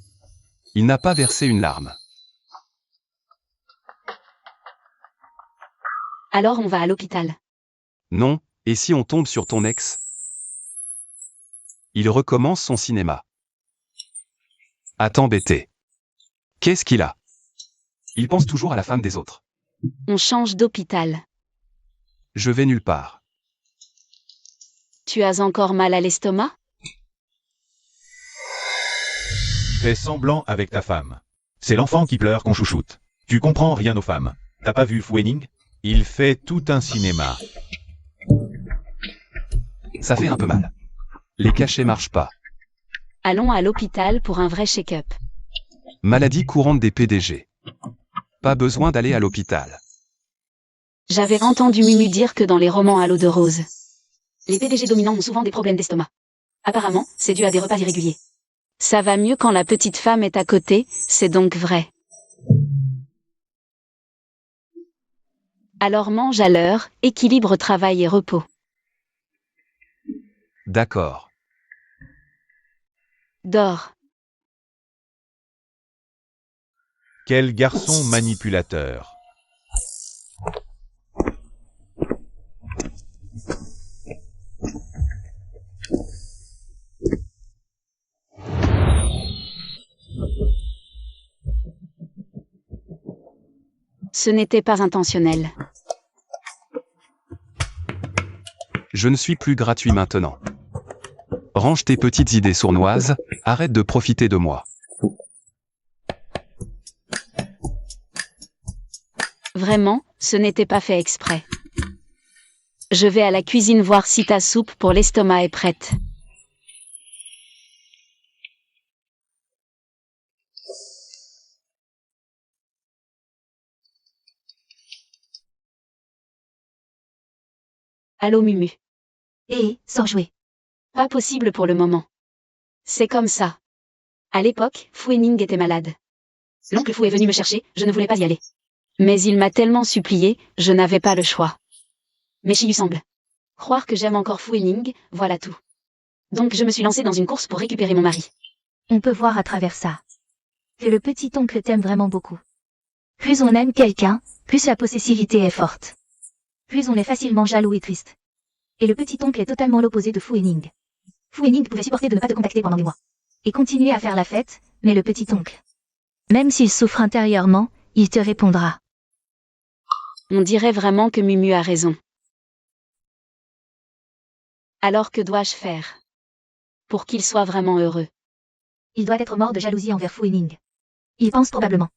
il n'a pas versé une larme. Alors on va à l'hôpital. Non, et si on tombe sur ton ex? Il recommence son cinéma. À t'embêter. Qu'est-ce qu'il a? Il pense toujours à la femme des autres. On change d'hôpital. Je vais nulle part. Tu as encore mal à l'estomac? Fais semblant avec ta femme. C'est l'enfant qui pleure qu'on chouchoute. Tu comprends rien aux femmes. T'as pas vu Fuening? Il fait tout un cinéma. Ça fait un peu mal. Les cachets marchent pas. Allons à l'hôpital pour un vrai check-up. Maladie courante des PDG. Pas besoin d'aller à l'hôpital. J'avais entendu Mumu dire que dans les romans à l'eau de rose, les PDG dominants ont souvent des problèmes d'estomac. Apparemment, c'est dû à des repas irréguliers. Ça va mieux quand la petite femme est à côté, c'est donc vrai. Alors mange à l'heure, équilibre travail et repos. D'accord. Dors. Quel garçon manipulateur. Ce n'était pas intentionnel. Je ne suis plus gratuit maintenant. Range tes petites idées sournoises, arrête de profiter de moi. Vraiment, ce n'était pas fait exprès. Je vais à la cuisine voir si ta soupe pour l'estomac est prête. Allô Mumu. Sors jouer. Pas possible pour le moment. C'est comme ça. À l'époque, Fuening était malade. L'oncle Fou est venu me chercher, je ne voulais pas y aller. Mais il m'a tellement supplié, je n'avais pas le choix. Mais Chiyu semble croire que j'aime encore Fuening, voilà tout. Donc je me suis lancée dans une course pour récupérer mon mari. On peut voir à travers ça que le petit oncle t'aime vraiment beaucoup. Plus on aime quelqu'un, plus la possessivité est forte. Plus on est facilement jaloux et triste. Et le petit oncle est totalement l'opposé de Fuening. Fuening pouvait supporter de ne pas te contacter pendant des mois. Et continuer à faire la fête, mais le petit oncle, même s'il souffre intérieurement, il te répondra. On dirait vraiment que Mumu a raison. Alors que dois-je faire pour qu'il soit vraiment heureux? Il doit être mort de jalousie envers Fuening. Il pense probablement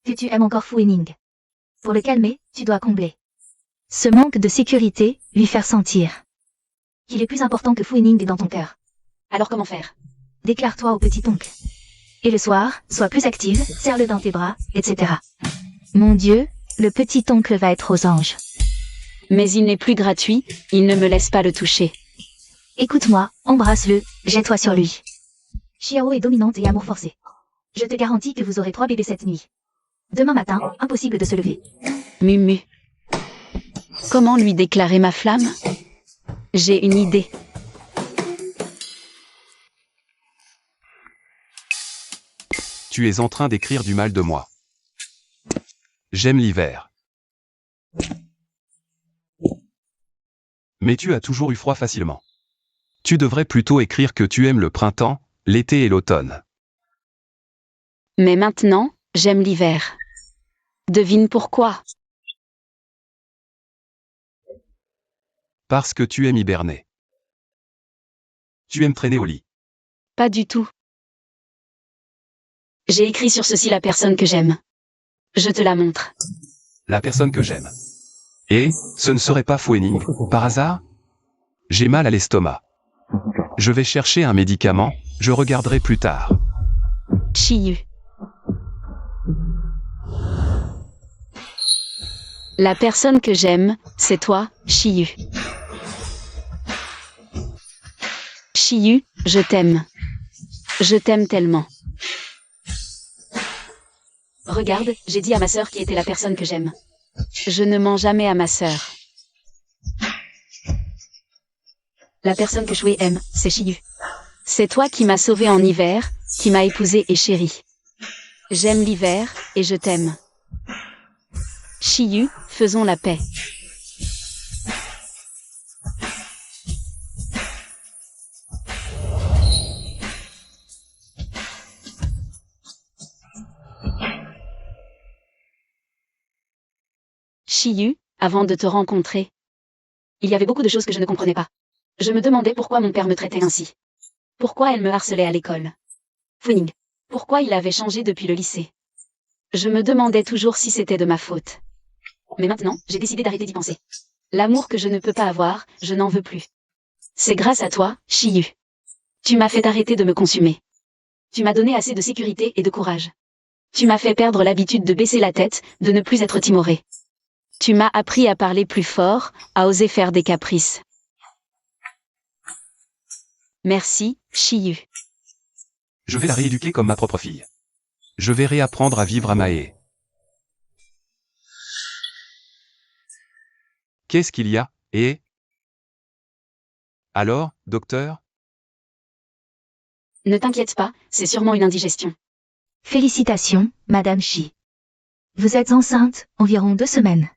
que tu aimes encore Fuening. Pour le calmer, tu dois combler ce manque de sécurité, lui faire sentir qu'il est plus important que Fuening dans ton cœur. Alors comment faire? Déclare-toi au petit oncle. Et le soir, sois plus active, serre-le dans tes bras, etc. Mon Dieu, le petit oncle va être aux anges. Mais il n'est plus gratuit, il ne me laisse pas le toucher. Écoute-moi, embrasse-le, jette-toi sur lui. Chiao est dominante et amour forcé. Je te garantis que vous aurez 3 bébés cette nuit. Demain matin, impossible de se lever. Mumu. Comment lui déclarer ma flamme? J'ai une idée. Tu tu es en train d'écrire du mal de moi. J'aime l'hiver. Mais tu as toujours eu froid facilement. Tu devrais plutôt écrire que tu aimes le printemps, l'été et l'automne. Mais maintenant, j'aime l'hiver. Devine pourquoi. Parce que tu aimes hiberner. Tu aimes traîner au lit. Pas du tout. J'ai écrit sur ceci la personne que j'aime. Je te la montre. La personne que j'aime. Et, ce ne serait pas Fouening, par hasard? J'ai mal à l'estomac. Je vais chercher un médicament, je regarderai plus tard. Chiyu. La personne que j'aime, c'est toi, Chiyu. Chiyu, je t'aime. Je t'aime tellement. Regarde, j'ai dit à ma sœur qui était la personne que j'aime. Je ne mens jamais à ma sœur. La personne que Shui aime, c'est Chiyu. C'est toi qui m'as sauvé en hiver, qui m'as épousé et chérie. J'aime l'hiver, et je t'aime. Chiyu, faisons la paix. Chiyu, avant de te rencontrer, il y avait beaucoup de choses que je ne comprenais pas. Je me demandais pourquoi mon père me traitait ainsi. Pourquoi elle me harcelait à l'école. Founing. Pourquoi il avait changé depuis le lycée. Je me demandais toujours si c'était de ma faute. Mais maintenant, j'ai décidé d'arrêter d'y penser. L'amour que je ne peux pas avoir, je n'en veux plus. C'est grâce à toi, Chiyu. Tu m'as fait arrêter de me consumer. Tu m'as donné assez de sécurité et de courage. Tu m'as fait perdre l'habitude de baisser la tête, de ne plus être timoré. Tu m'as appris à parler plus fort, à oser faire des caprices. Merci, Chiyu. Je vais la rééduquer comme ma propre fille. Je vais réapprendre à vivre à Mae. Qu'est-ce qu'il y a, et? Alors, docteur? Ne t'inquiète pas, c'est sûrement une indigestion. Félicitations, Madame Shi. Vous êtes enceinte, environ 2 semaines.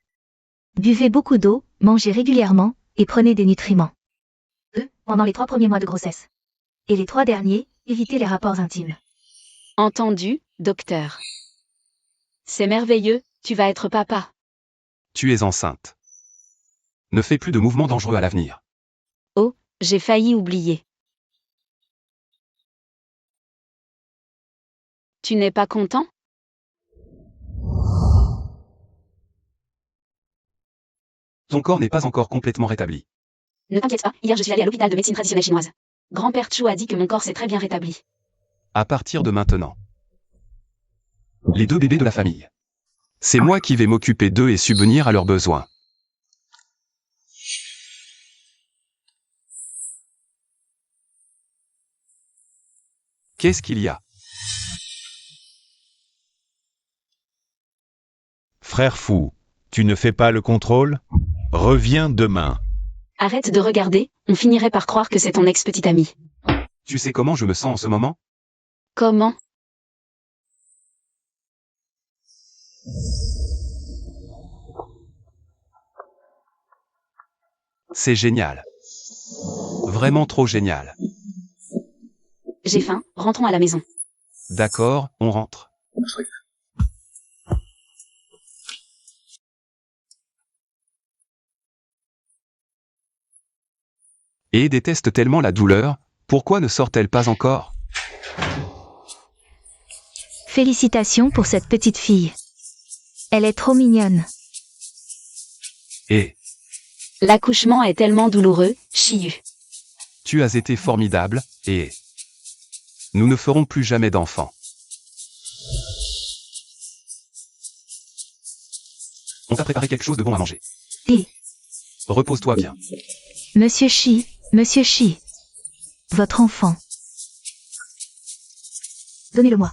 Buvez beaucoup d'eau, mangez régulièrement, et prenez des nutriments. Pendant les 3 premiers mois de grossesse. Et les 3 derniers, évitez les rapports intimes. Entendu, docteur. C'est merveilleux, tu vas être papa. Tu es enceinte. Ne fais plus de mouvements dangereux à l'avenir. Oh, j'ai failli oublier. Tu n'es pas content? Ton corps n'est pas encore complètement rétabli. Ne t'inquiète pas, hier je suis allée à l'hôpital de médecine traditionnelle chinoise. Grand-père Chu a dit que mon corps s'est très bien rétabli. À partir de maintenant. Les 2 bébés de la famille. C'est moi qui vais m'occuper d'eux et subvenir à leurs besoins. Qu'est-ce qu'il y a? Frère fou, tu ne fais pas le contrôle? Reviens demain. Arrête de regarder, on finirait par croire que c'est ton ex-petite amie. Tu sais comment je me sens en ce moment? Comment? C'est génial. Vraiment trop génial. J'ai faim, rentrons à la maison. D'accord, on rentre. Et déteste tellement la douleur, pourquoi ne sort-elle pas encore? Félicitations pour cette petite fille. Elle est trop mignonne. Et L'accouchement est tellement douloureux, Chiyu. tu as été formidable, et nous ne ferons plus jamais d'enfants. On t'a préparé quelque chose de bon à manger. Et, Repose-toi bien. Monsieur Shi, votre enfant. Donnez-le-moi.